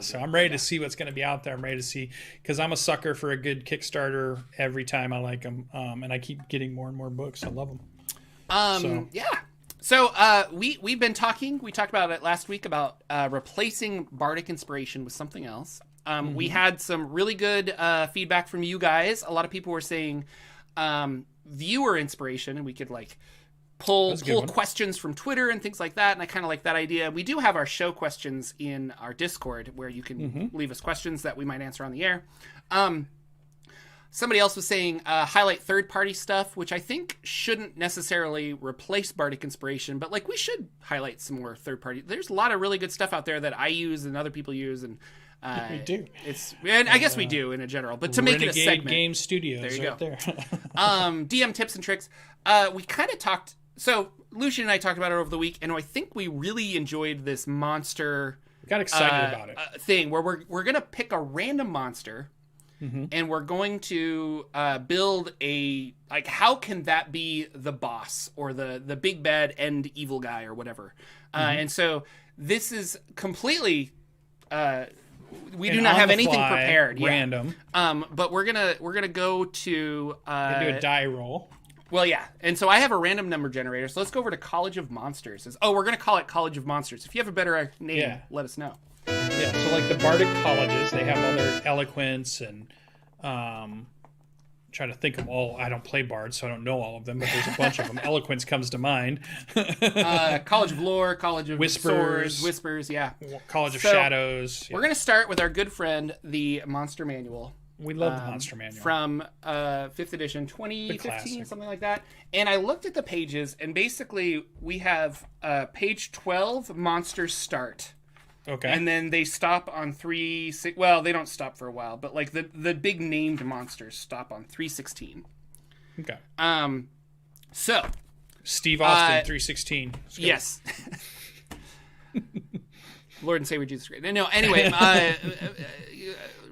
So I'm ready to see what's going to be out there. I'm ready to see, because I'm a sucker for a good Kickstarter every time. I like them, and I keep getting more and more books. I love them. So we've been talking. We talked about it last week about replacing Bardic Inspiration with something else. We had some really good feedback from you guys. A lot of people were saying viewer inspiration, and we could pull questions from Twitter and things like that, and I kind of like that idea. We do have our show questions in our Discord where you can leave us questions that we might answer on the air. Somebody else was saying highlight third-party stuff, which I think shouldn't necessarily replace Bardic Inspiration, but we should highlight some more third-party. There's a lot of really good stuff out there that I use and other people use, and we do. And I guess we do in a general, but to make it a segment. Game Studios, there you right go. There. DM tips and tricks. We kind of talked. So Lucian and I talked about it over the week, and I think we really enjoyed this monster. Got excited about it. Thing where we're gonna pick a random monster, and we're going to build a, like, how can that be the boss or the big bad end evil guy or whatever. And so this is completely we do not have anything prepared. Random. But we're gonna go to do a die roll. Well, yeah. And so I have a random number generator. So let's go over to College of Monsters. We're going to call it College of Monsters. If you have a better name, let us know. Yeah, so like the Bardic colleges, they have all their eloquence and try to think of all. I don't play bards, so I don't know all of them, but there's a bunch of them. Eloquence comes to mind. College of Lore, College of Swords, Whispers, yeah. College of Shadows. We're going to start with our good friend, the Monster Manual. We love the Monster Manual. From 5th edition, 2015, something like that. And I looked at the pages, and basically we have page 12, Monsters Start. Okay. And then they stop on 3... Well, they don't stop for a while, but like the big named monsters stop on 316. Okay. So... Steve Austin, 316. Yes. Lord and Savior Jesus Christ. No, anyway...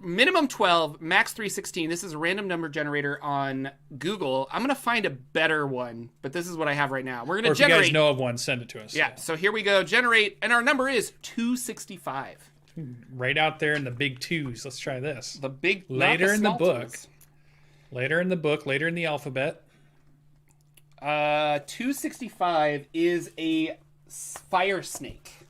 minimum 12, max 316. This is a random number generator on Google. I'm going to find a better one, but this is what I have right now. We're going to generate. If you guys know of one, send it to us. Yeah, so here we go. Generate, and our number is 265. Right out there in the big twos. Let's try this. The big later in the book. Twos. Later in the book, later in the alphabet. 265 is a fire snake.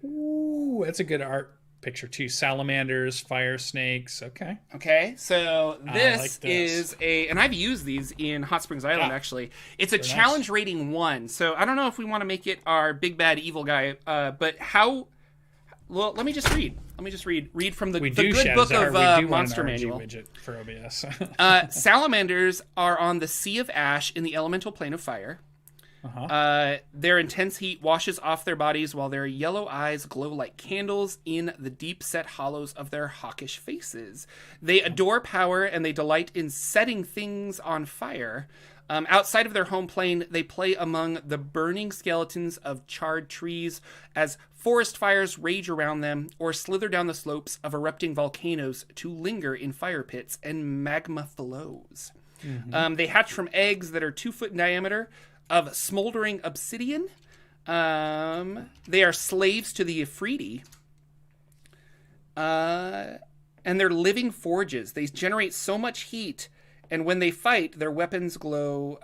Ooh, that's a good art picture too. Salamanders, fire snakes. Okay, so this is and I've used these in Hot Springs Island. Actually, it's a challenge rating 1, so I don't know if we want to make it our big bad evil guy, but how... Well, let me just read from the good book of Monster Manual. Widget for OBS. Salamanders are on the Sea of Ash in the elemental plane of fire. Their intense heat washes off their bodies while their yellow eyes glow like candles in the deep-set hollows of their hawkish faces. They adore power and they delight in setting things on fire. Outside of their home plane, they play among the burning skeletons of charred trees as forest fires rage around them, or slither down the slopes of erupting volcanoes to linger in fire pits and magma flows. They hatch from eggs that are 2 foot in diameter, of smoldering obsidian. They are slaves to the Ifriti. And they're living forges. They generate so much heat, and when they fight, their weapons glow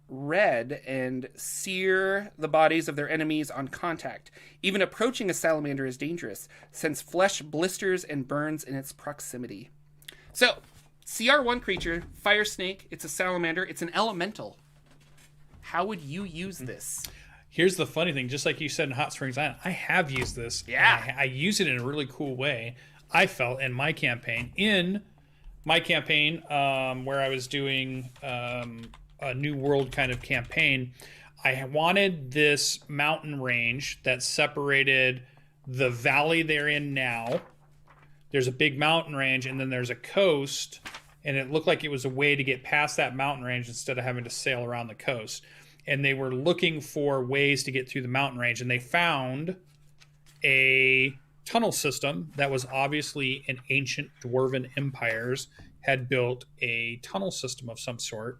red and sear the bodies of their enemies on contact. Even approaching a salamander is dangerous, since flesh blisters and burns in its proximity. So, CR1 creature, fire snake, it's a salamander, it's an elemental. How would you use this? Here's the funny thing. Just like you said in Hot Springs Island, I have used this. Yeah. I use it in a really cool way. I felt in my campaign. Where I was doing a New World kind of campaign, I wanted this mountain range that separated the valley they're in now. There's a big mountain range, and then there's a coast, and it looked like it was a way to get past that mountain range instead of having to sail around the coast. And they were looking for ways to get through the mountain range, and they found a tunnel system that was obviously an ancient dwarven empires had built a tunnel system of some sort.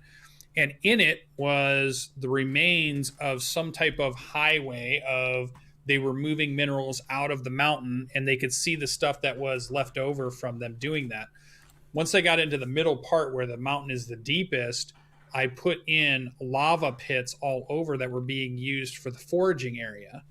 And in it was the remains of some type of highway of they were moving minerals out of the mountain, and they could see the stuff that was left over from them doing that. Once they got into the middle part where the mountain is the deepest, I put in lava pits all over that were being used for the foraging area.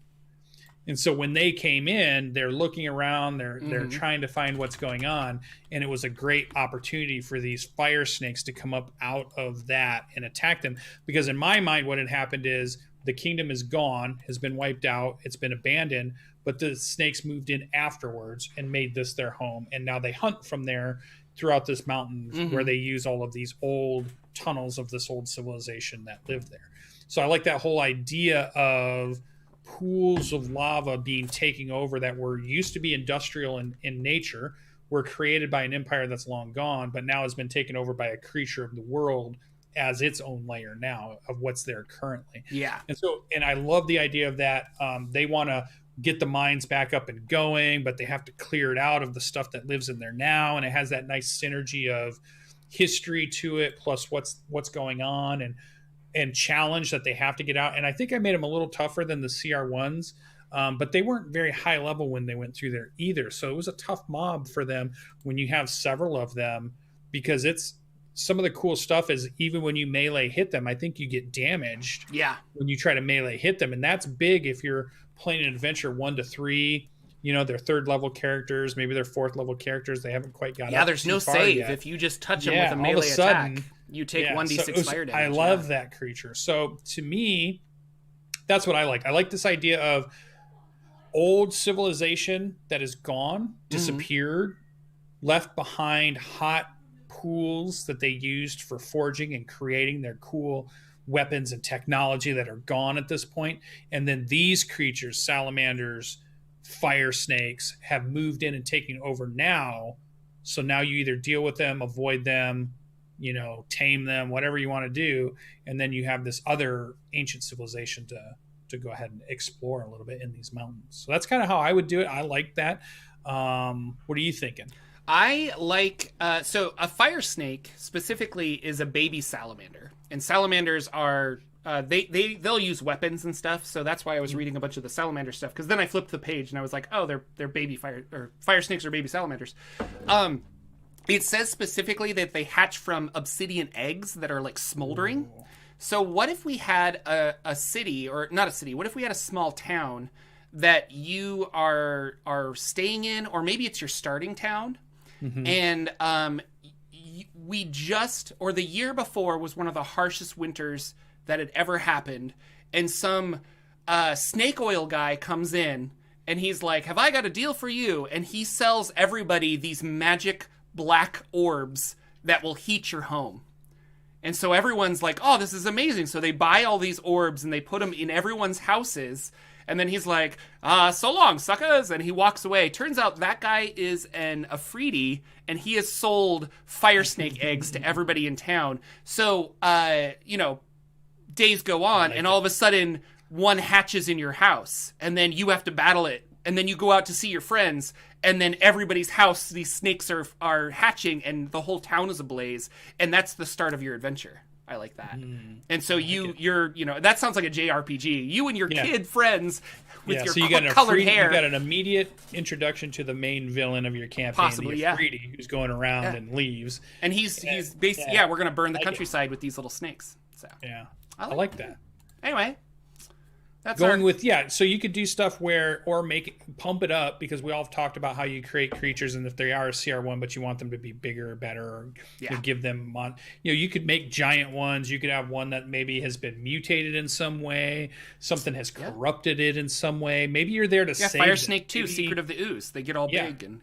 And so when they came in, they're looking around, they're trying to find what's going on. And it was a great opportunity for these fire snakes to come up out of that and attack them. Because in my mind, what had happened is the kingdom is gone, has been wiped out, it's been abandoned, but the snakes moved in afterwards and made this their home. And now they hunt from there throughout this mountain where they use all of these old tunnels of this old civilization that lived there. So I like that whole idea of pools of lava being taken over that were used to be industrial in nature, were created by an empire that's long gone, but now has been taken over by a creature of the world as its own layer now of what's there currently. Yeah. And I love the idea of that. They want to get the mines back up and going, but they have to clear it out of the stuff that lives in there now. And it has that nice synergy of history to it, plus what's going on and challenge that they have to get out. And I think I made them a little tougher than the CR1s, but they weren't very high level when they went through there either. So it was a tough mob for them when you have several of them, because it's some of the cool stuff is even when you melee hit them, I think you get damaged. Yeah. When you try to melee hit them. And that's big if you're playing an adventure 1 to 3. You know, they're 3rd level characters, maybe they're 4th level characters. They haven't quite got up. Yeah, there's no save. Yet. If you just touch them with a melee attack, you take 1d6 fire damage. I love that creature. So to me, that's what I like. I like this idea of old civilization that is gone, disappeared, left behind hot pools that they used for forging and creating their cool weapons and technology that are gone at this point. And then these creatures, salamanders, fire snakes, have moved in and taken over now. So now you either deal with them, avoid them, you know, tame them, whatever you want to do. And then you have this other ancient civilization to go ahead and explore a little bit in these mountains. So that's kind of how I would do it. I like that. What are you thinking? I like so a fire snake specifically is a baby salamander, and salamanders are they'll use weapons and stuff. So that's why I was reading a bunch of the salamander stuff, because then I flipped the page and I was like, oh, they're baby fire snakes are baby salamanders. It says specifically that they hatch from obsidian eggs that are like smoldering. Ooh. So what if we had a city, or not a city? What if we had a small town that you are staying in, or maybe it's your starting town? Mm-hmm. And we just, or the year before was one of the harshest winters that had ever happened. And some snake oil guy comes in and he's like, have I got a deal for you? And he sells everybody these magic black orbs that will heat your home. And so everyone's like, oh, this is amazing. So they buy all these orbs and they put them in everyone's houses. And then he's like, so long, suckers. And he walks away. Turns out that guy is an Afridi, and he has sold fire snake eggs to everybody in town. So, you know, days go on, and all of a sudden, one hatches in your house, and then you have to battle it. And then you go out to see your friends, and then everybody's house, these snakes are hatching, and the whole town is ablaze. And that's the start of your adventure. I like that. And so you're, you know, that sounds like a JRPG. You and your kid friends with your colored hair. You got an immediate introduction to the main villain of your campaign, possibly, the Afridi, who's going around and leaves. And he's basically, we're going to burn the countryside with these little snakes. So yeah, I like that. Anyway. That's so you could do stuff where, or pump it up, because we all have talked about how you create creatures, and if they are a CR1 but you want them to be bigger or better, or you give them you could make giant ones. You could have one that maybe has been mutated in some way, something has corrupted it in some way. Maybe you're there to save Fire Snake 2, Secret of the Ooze. They get all big and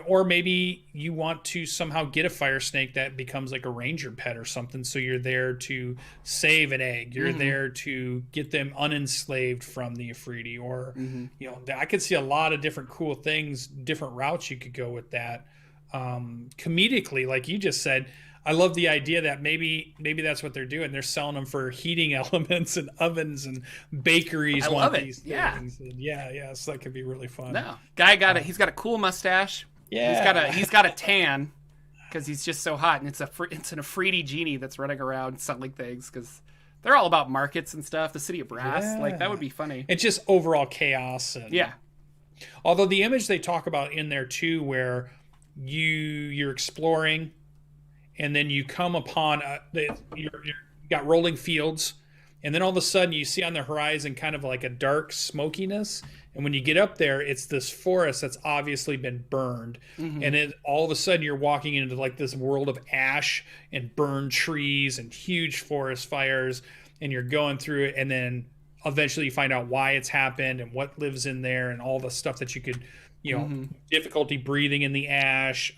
or maybe you want to somehow get a fire snake that becomes like a ranger pet or something, so you're there to save an egg. You're there to get them enslaved from the Afridi, or you know, I could see a lot of different cool things, different routes you could go with that. Comedically, like you just said, I love the idea that maybe that's what they're doing. They're selling them for heating elements and ovens, and bakeries. I love it. These things. Yeah. So that could be really fun. No, guy he's got a cool mustache. Yeah, he's got a tan because he's just so hot, and it's an Afridi genie that's running around selling things, because they're all about markets and stuff. The City of Brass, like that would be funny. It's just overall chaos. And, although the image they talk about in there too, where you're exploring, and then you come upon you got rolling fields, and then all of a sudden you see on the horizon kind of like a dark smokiness. And when you get up there, it's this forest that's obviously been burned. And then all of a sudden you're walking into like this world of ash and burned trees and huge forest fires. And you're going through it. And then eventually you find out why it's happened and what lives in there, and all the stuff that you could, you know, difficulty breathing in the ash.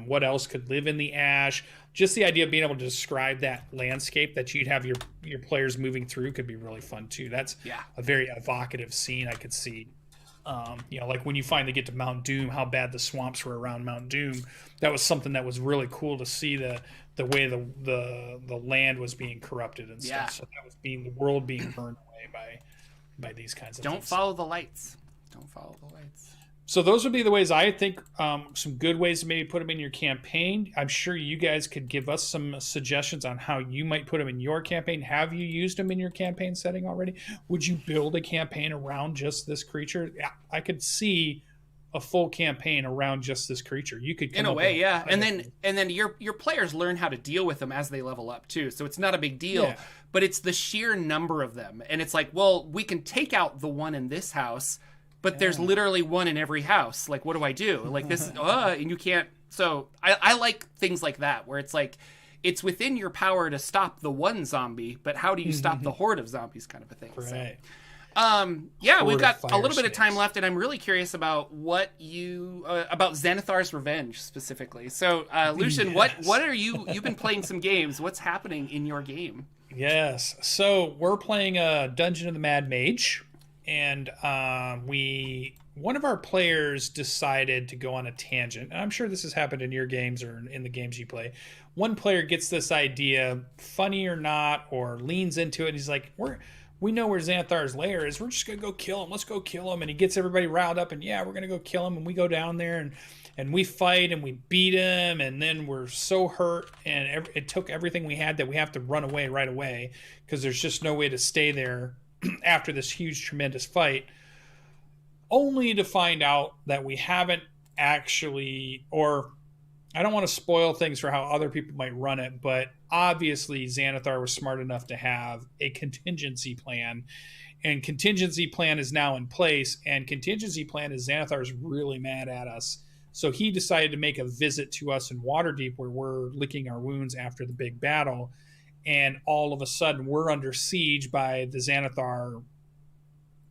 What else could live in the ash? Just the idea of being able to describe that landscape that you'd have your players moving through could be really fun too. That's a very evocative scene I could see. You know, like when you finally get to Mount Doom, how bad the swamps were around Mount Doom. That was something that was really cool to see, the way the land was being corrupted and stuff. So that was the world being burned away by these kinds of things. Don't follow the lights. Don't follow the lights. So those would be the ways I think, some good ways to maybe put them in your campaign. I'm sure you guys could give us some suggestions on how you might put them in your campaign. Have you used them in your campaign setting already? Would you build a campaign around just this creature? Yeah, I could see a full campaign around just this creature. You could come in a way, yeah. And then your players learn how to deal with them as they level up too. So it's not a big deal, but it's the sheer number of them. And it's like, well, we can take out the one in this house, but there's literally one in every house. Like, what do I do? Like this, and you can't. So I like things like that, where it's like, it's within your power to stop the one zombie, but how do you stop the horde of zombies, kind of a thing. Right. So, we've got a little bit of time left, and I'm really curious about what you about Xanathar's Revenge specifically. So, Lucian, what are you've been playing some games? What's happening in your game? Yes. So we're playing a Dungeon of the Mad Mage. And one of our players decided to go on a tangent. And I'm sure this has happened in your games or in the games you play. One player gets this idea, funny or not, or leans into it. And he's like, we know where Xanathar's lair is. We're just going to go kill him. Let's go kill him. And he gets everybody riled up. And we're going to go kill him. And we go down there and we fight and we beat him. And then we're so hurt. And it took everything we had that we have to run away right away, because there's just no way to stay there after this huge, tremendous fight, only to find out that we haven't actually, or I don't want to spoil things for how other people might run it, but obviously Xanathar was smart enough to have a contingency plan, and contingency plan is now in place, and contingency plan is Xanathar's really mad at us. So he decided to make a visit to us in Waterdeep, where we're licking our wounds after the big battle. And all of a sudden, we're under siege by the Xanathar.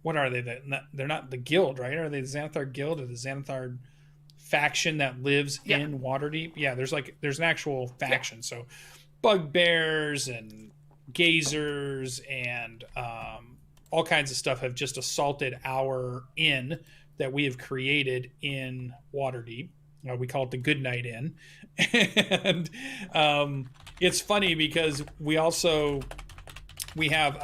What are they? They're not the guild, right? Are they the Xanathar guild or the Xanathar faction that lives in Waterdeep? Yeah, there's an actual faction. So bugbears and gazers and all kinds of stuff have just assaulted our inn that we have created in Waterdeep. We call it the Goodnight Inn. And it's funny because we have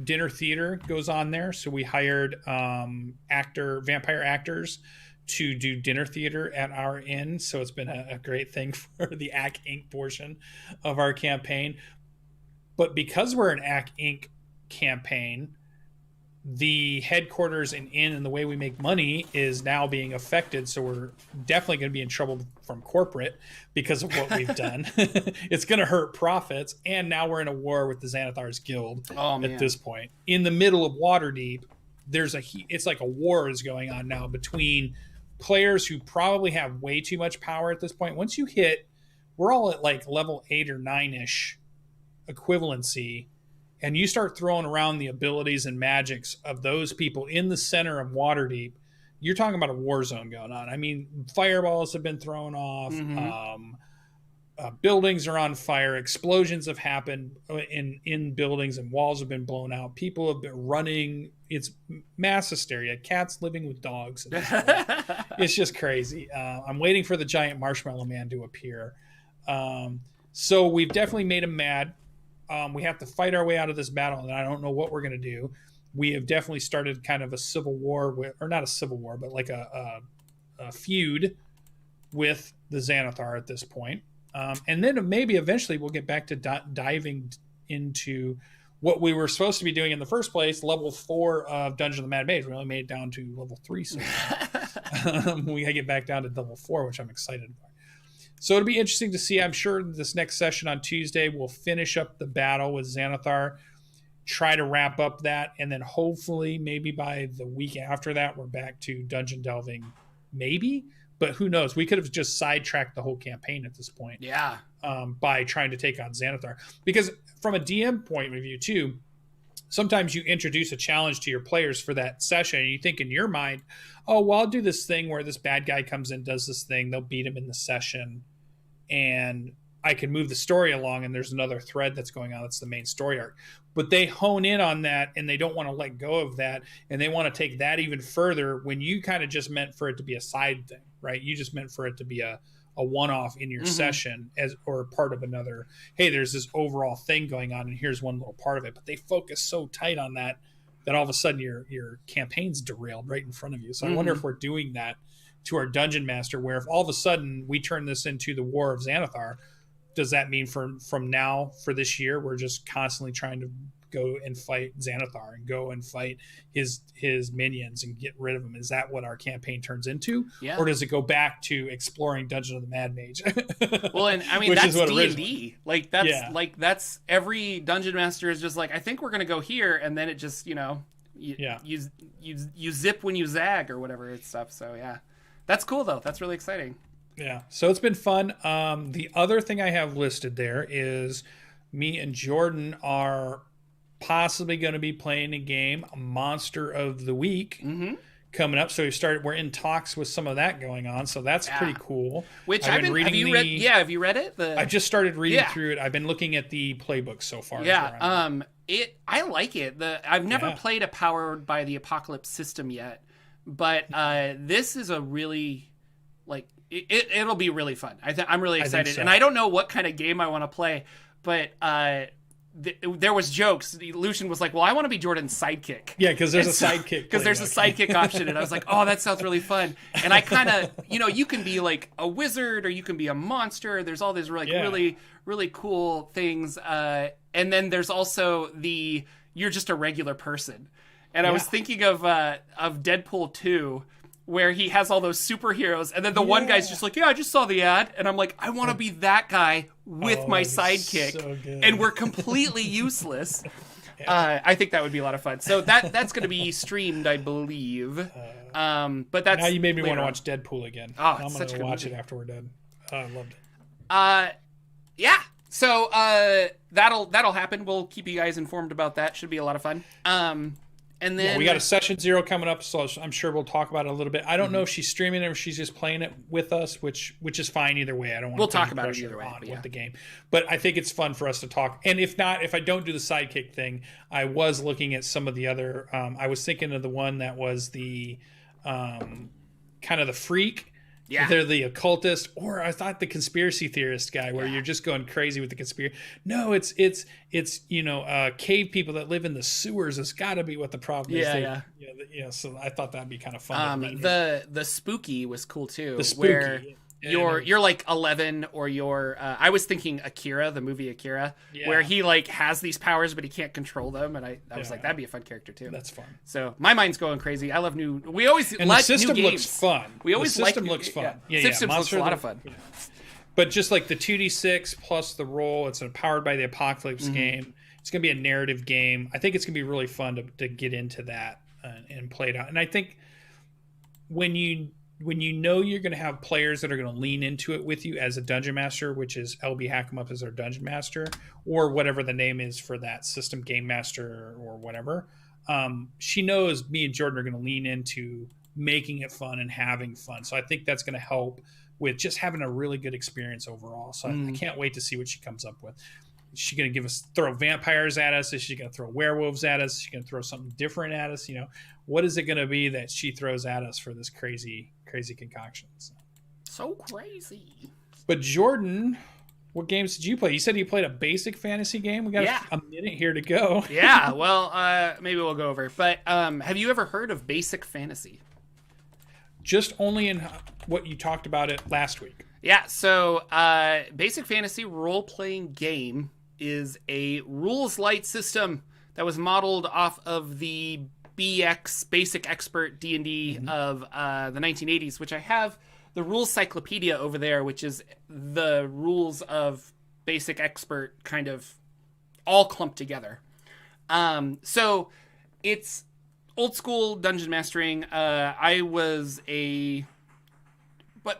dinner theater goes on there. So we hired vampire actors to do dinner theater at our inn. So it's been a great thing for the AC Inc. portion of our campaign. But because we're an AC Inc. campaign, the headquarters and inn and the way we make money is now being affected. So we're definitely going to be in trouble from corporate because of what we've done. It's going to hurt profits. And now we're in a war with the Xanathar's Guild at this point. In the middle of Waterdeep, it's like a war is going on now between players who probably have way too much power at this point. Once you hit, we're all at like level 8 or 9-ish equivalency, and you start throwing around the abilities and magics of those people in the center of Waterdeep, you're talking about a war zone going on. I mean, fireballs have been thrown off. Buildings are on fire. Explosions have happened in buildings, and walls have been blown out. People have been running. It's mass hysteria. Cats living with dogs. It's just crazy. I'm waiting for the giant marshmallow man to appear. So we've definitely made him mad. We have to fight our way out of this battle, and I don't know what we're going to do. We have definitely started kind of a civil war or not a civil war, but like a feud with the Xanathar at this point. And then maybe eventually we'll get back to diving into what we were supposed to be doing in the first place, level 4 of Dungeon of the Mad Mage. We only made it down to level 3. So we got to get back down to level 4, which I'm excited about. So it'll be interesting to see. I'm sure this next session on Tuesday, we'll finish up the battle with Xanathar, try to wrap up that, and then hopefully maybe by the week after that, we're back to dungeon delving, maybe. But who knows? We could have just sidetracked the whole campaign at this point. Yeah. By trying to take on Xanathar. Because from a DM point of view, too, sometimes you introduce a challenge to your players for that session, and you think in your mind, oh, well, I'll do this thing where this bad guy comes in, does this thing, they'll beat him in the session, and I can move the story along, and there's another thread that's going on. That's the main story arc. But they hone in on that, and they don't want to let go of that, and they want to take that even further when you kind of just meant for it to be a side thing, right? You just meant for it to be a one-off in your session or part of another. Hey, there's this overall thing going on, and here's one little part of it. But they focus so tight on that then all of a sudden your campaign's derailed right in front of you. So I wonder if we're doing that to our dungeon master, where if all of a sudden we turn this into the War of Xanathar, does that mean from now for this year we're just constantly trying to go and fight Xanathar and go and fight his minions and get rid of them? Is that what our campaign turns into? Yeah. Or does it go back to exploring Dungeon of the Mad Mage? Well, and I mean, that's D&D. Like that's every dungeon master is just like, I think we're going to go here. And then it just, you zip when you zag or whatever it's stuff. So yeah, that's cool though. That's really exciting. Yeah. So it's been fun. The other thing I have listed there is me and Jordan are possibly going to be playing a game, Monster of the Week, coming up. So we're in talks with some of that going on. So that's pretty cool. Which have you read it? I just started reading through it. I've been looking at the playbook so far. Yeah. I like it. I've never played a Powered by the Apocalypse system yet, but this is a really it'll be really fun. I'm really excited, and I don't know what kind of game I want to play, but there was jokes. Lucian was like, "Well, I want to be Jordan's sidekick." Yeah, because there's a sidekick. Because there's a sidekick option, and I was like, "Oh, that sounds really fun." And I kind of, you can be like a wizard, or you can be a monster. There's all these really, really cool things, and then there's also you're just a regular person. And I was thinking of Deadpool 2. Where he has all those superheroes, and then the one guy's just like, I just saw the ad, and I'm like, I want to be that guy with my sidekick, so and we're completely useless. I think that would be a lot of fun. So that's going to be streamed, I believe. But that's now you made me want to watch Deadpool again. Oh, I'm going to watch it after we're done. I loved it. Yeah. So that'll happen. We'll keep you guys informed about that. Should be a lot of fun. And then we got a session 0 coming up, so I'm sure we'll talk about it a little bit. I don't know if she's streaming it or if she's just playing it with us, which is fine either way. I don't want we'll talk about it either way with the game, but I think it's fun for us to talk. And if I don't do the sidekick thing, I was looking at some of the other. I was thinking of the one that was the kind of the freak. Yeah. They're the occultist, or I thought the conspiracy theorist guy, where you're just going crazy with the conspiracy. No, it's cave people that live in the sewers. It's got to be what the problem is. Yeah. So I thought that'd be kind of fun. The spooky was cool too. The spooky. You're like 11, or you're I was thinking Akira, the movie Akira, where he has these powers but he can't control them, and I was like, that'd be a fun character too. That's fun. So my mind's going crazy. I love we always and like the system new games. Looks fun. We always the system looks fun. System looks a lot of fun. Yeah. But just like the 2d6 plus the roll, it's a Powered by the Apocalypse game. It's going to be a narrative game. I think it's going to be really fun to get into that and play it out. And I think when you know you're going to have players that are going to lean into it with you as a dungeon master, which is LB Hackemup as our dungeon master, or whatever the name is for that system, game master or whatever, she knows me and Jordan are going to lean into making it fun and having fun. So I think that's going to help with just having a really good experience overall. So I can't wait to see what she comes up with. Is she going to throw vampires at us? Is she going to throw werewolves at us? Is she going to throw something different at us? What is it going to be that she throws at us for this crazy concoction? So crazy. But Jordan, what games did you play? You said you played a basic fantasy game. We got a minute here to go. Yeah, well, maybe we'll go over. But have you ever heard of basic fantasy? Just only in what you talked about it last week. Yeah, so basic fantasy role-playing game is a rules light system that was modeled off of the BX, Basic Expert D&D of the 1980s, which I have the rules cyclopedia over there, which is the rules of Basic Expert kind of all clumped together. So it's old school dungeon mastering. But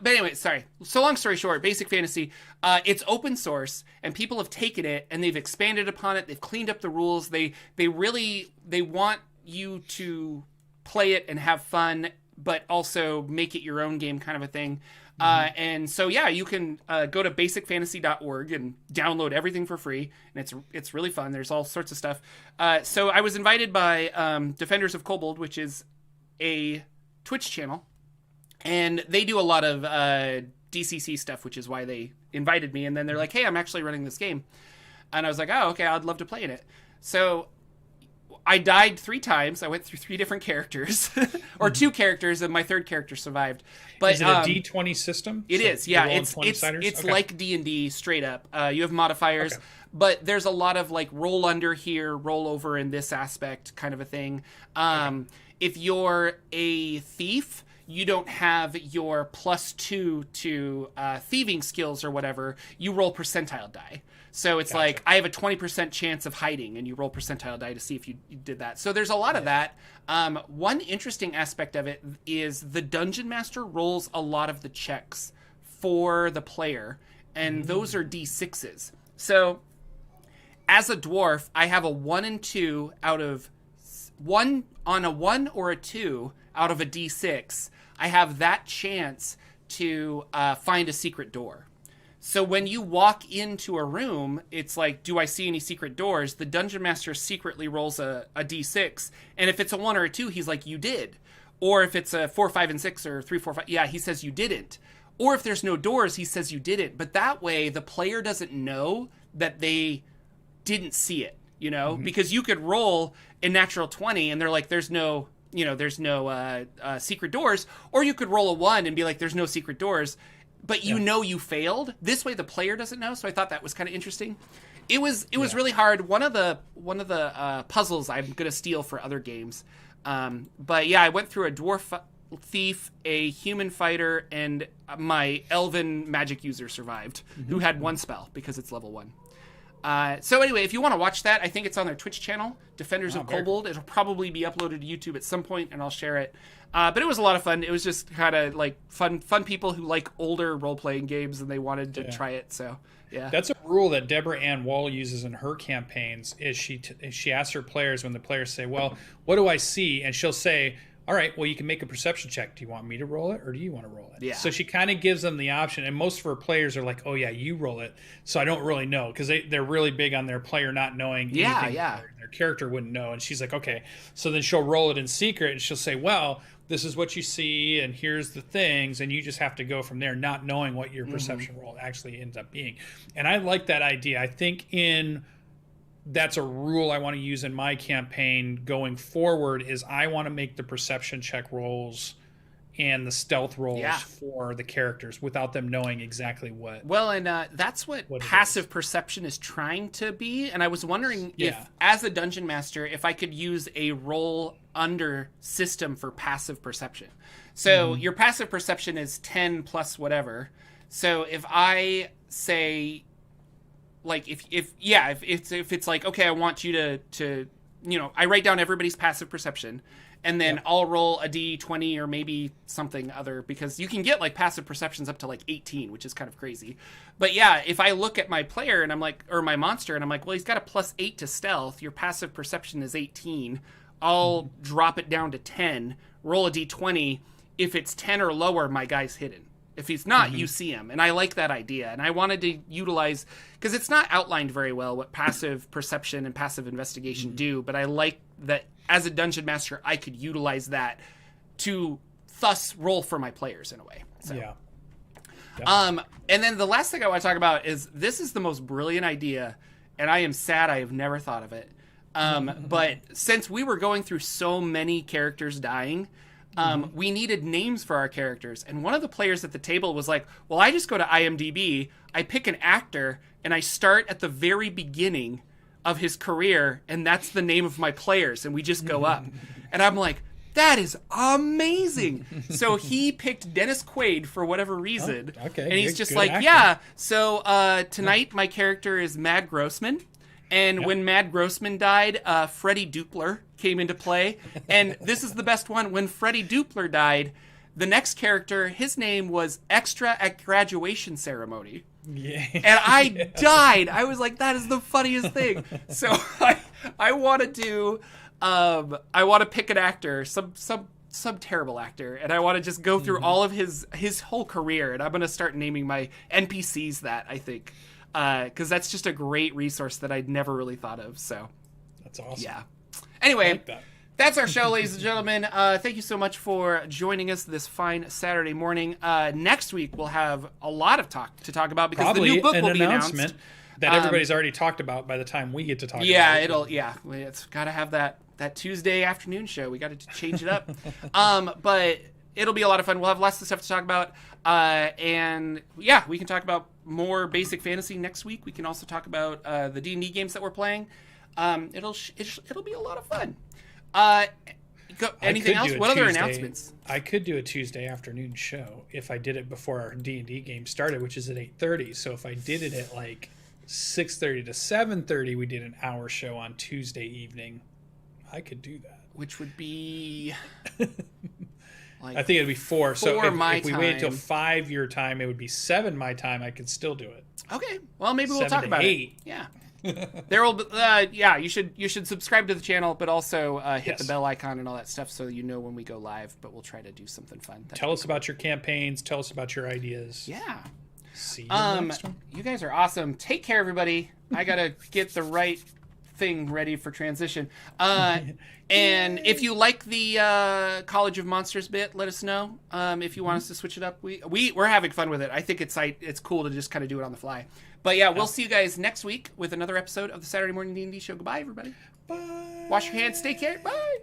anyway, sorry. So long story short, Basic Fantasy, it's open source, and people have taken it and they've expanded upon it. They've cleaned up the rules. They want you to play it and have fun, but also make it your own game, kind of a thing. And so, you can go to basicfantasy.org and download everything for free, and it's really fun. There's all sorts of stuff. So I was invited by Defenders of Kobold, which is a Twitch channel, and they do a lot of DCC stuff, which is why they invited me. And then they're like, hey, I'm actually running this game. And I was like, oh, okay, I'd love to play in it. So I died 3 times. I went through 3 different characters, or 2 characters, and my 3rd character survived. But is it a D20 system? It is, yeah. It's okay. like D&D straight up. You have modifiers, but there's a lot of like roll under here, roll over in this aspect kind of a thing. If you're a thief, you don't have your +2 to thieving skills or whatever. You roll percentile die. So it's like, I have a 20% chance of hiding, and you roll percentile die to see if you did that. So there's a lot of that. One interesting aspect of it is the Dungeon Master rolls a lot of the checks for the player, and those are D6s. So as a dwarf, I have a 1 and 2 out of 1 on a 1 or a 2 out of a D6. I have that chance to find a secret door. So when you walk into a room, it's like, do I see any secret doors? The Dungeon Master secretly rolls a D6, and if it's a 1 or a 2, he's like, you did. Or if it's a 4, 5, and 6, or 3, 4, 5, yeah, he says you didn't. Or if there's no doors, he says you didn't. But that way, the player doesn't know that they didn't see it, you know? Because you could roll a natural 20, and they're like, there's no secret doors. Or you could roll a 1 and be like, there's no secret doors. But you know you failed. This way the player doesn't know, so I thought that was kind of interesting. It was really hard. One of the puzzles I'm going to steal for other games. But yeah, I went through a dwarf thief, a human fighter, and my elven magic user survived, who had 1 spell because it's level 1. So anyway, if you want to watch that, I think it's on their Twitch channel, Defenders of Kobold. It'll probably be uploaded to YouTube at some point, and I'll share it. But it was a lot of fun. It was just kind of like fun people who like older role-playing games, and they wanted to try it. So yeah, that's a rule that Deborah Ann Wall uses in her campaigns. Is she asks her players, when the players say, "Well, what do I see?" and she'll say, all right, well, you can make a perception check. Do you want me to roll it, or do you want to roll it? Yeah. So she kind of gives them the option, and most of her players are like, oh, yeah, you roll it. So I don't really know, because they're really big on their player not knowing anything. Their character wouldn't know. And she's like, okay. So then she'll roll it in secret, and she'll say, well, this is what you see, and here's the things, and you just have to go from there, not knowing what your perception roll actually ends up being. And I like that idea. I think that's a rule I want to use in my campaign going forward. Is I want to make the perception check rolls and the stealth rolls for the characters without them knowing exactly what. Well, and that's what passive perception is trying to be. And I was wondering if, as a dungeon master, if I could use a roll under system for passive perception. So your passive perception is 10 plus whatever. So if I say, like, if it's like, okay, I want you to I write down everybody's passive perception, and then I'll roll a d20 or maybe something other, because you can get like passive perceptions up to like 18, which is kind of crazy. But yeah, if I look at my player and I'm like, or my monster, and I'm like, well, he's got a +8 to stealth. Your passive perception is 18. I'll drop it down to 10, roll a d20. If it's 10 or lower, my guy's hidden. If he's not, you see him. And I like that idea. And I wanted to utilize, because it's not outlined very well what passive perception and passive investigation do, but I like that as a dungeon master, I could utilize that to thus roll for my players in a way. So. Yeah. And then the last thing I want to talk about is, this is the most brilliant idea, and I am sad I have never thought of it. But since we were going through so many characters dying, we needed names for our characters. And one of the players at the table was like, well, I just go to IMDb, I pick an actor, and I start at the very beginning of his career, and that's the name of my players, and we just go up. And I'm like, that is amazing. So he picked Dennis Quaid for whatever reason. Oh, okay. And he's just good like, actor. so tonight my character is Mad Grossman. And when Mad Grossman died, Freddie Dupler came into play. And this is the best one. When Freddie Dupler died, the next character, his name was Extra at Graduation Ceremony. Yeah. And I died. I was like, that is the funniest thing. So I want to do, I want to pick an actor, some terrible actor, and I want to just go through all of his whole career. And I'm going to start naming my NPCs that, I think. Because that's just a great resource that I'd never really thought of. So that's awesome. Yeah. Anyway, like that. That's our show, ladies and gentlemen. Thank you so much for joining us this fine Saturday morning. Next week we'll have a lot of to talk about, because probably the new book will be announced. That everybody's already talked about by the time we get to talk about it. It's got to have that that Tuesday afternoon show. We got to change it up. But it'll be a lot of fun. We'll have lots of stuff to talk about. And yeah, we can talk about more basic fantasy next week. We can also talk about the D&D games that we're playing. It'll be a lot of fun. Anything else? What other announcements? I could do a Tuesday afternoon show if I did it before our D&D game started, which is at 8:30. So if I did it at like 6:30 to 7:30, we did an hour show on Tuesday evening. I could do that. Which would be... I think it'd be 4. So if we wait until 5 your time, it would be 7 my time. I could still do it. Okay. Well, maybe we'll talk about 8. it. Yeah. There will be, you should subscribe to the channel, but also hit the bell icon and all that stuff so you know when we go live. But we'll try to do something fun. Tell us about your campaigns. Tell us about your ideas. Yeah. See you next one. You guys are awesome. Take care, everybody. I gotta get the right thing ready for transition. And if you like the College of Monsters bit, let us know. If you want us to switch it up, we're having fun with it. I think it's cool to just kind of do it on the fly. But yeah, we'll see you guys next week with another episode of the Saturday Morning D&D Show. Goodbye, everybody. Bye. Wash your hands. Stay care. Bye.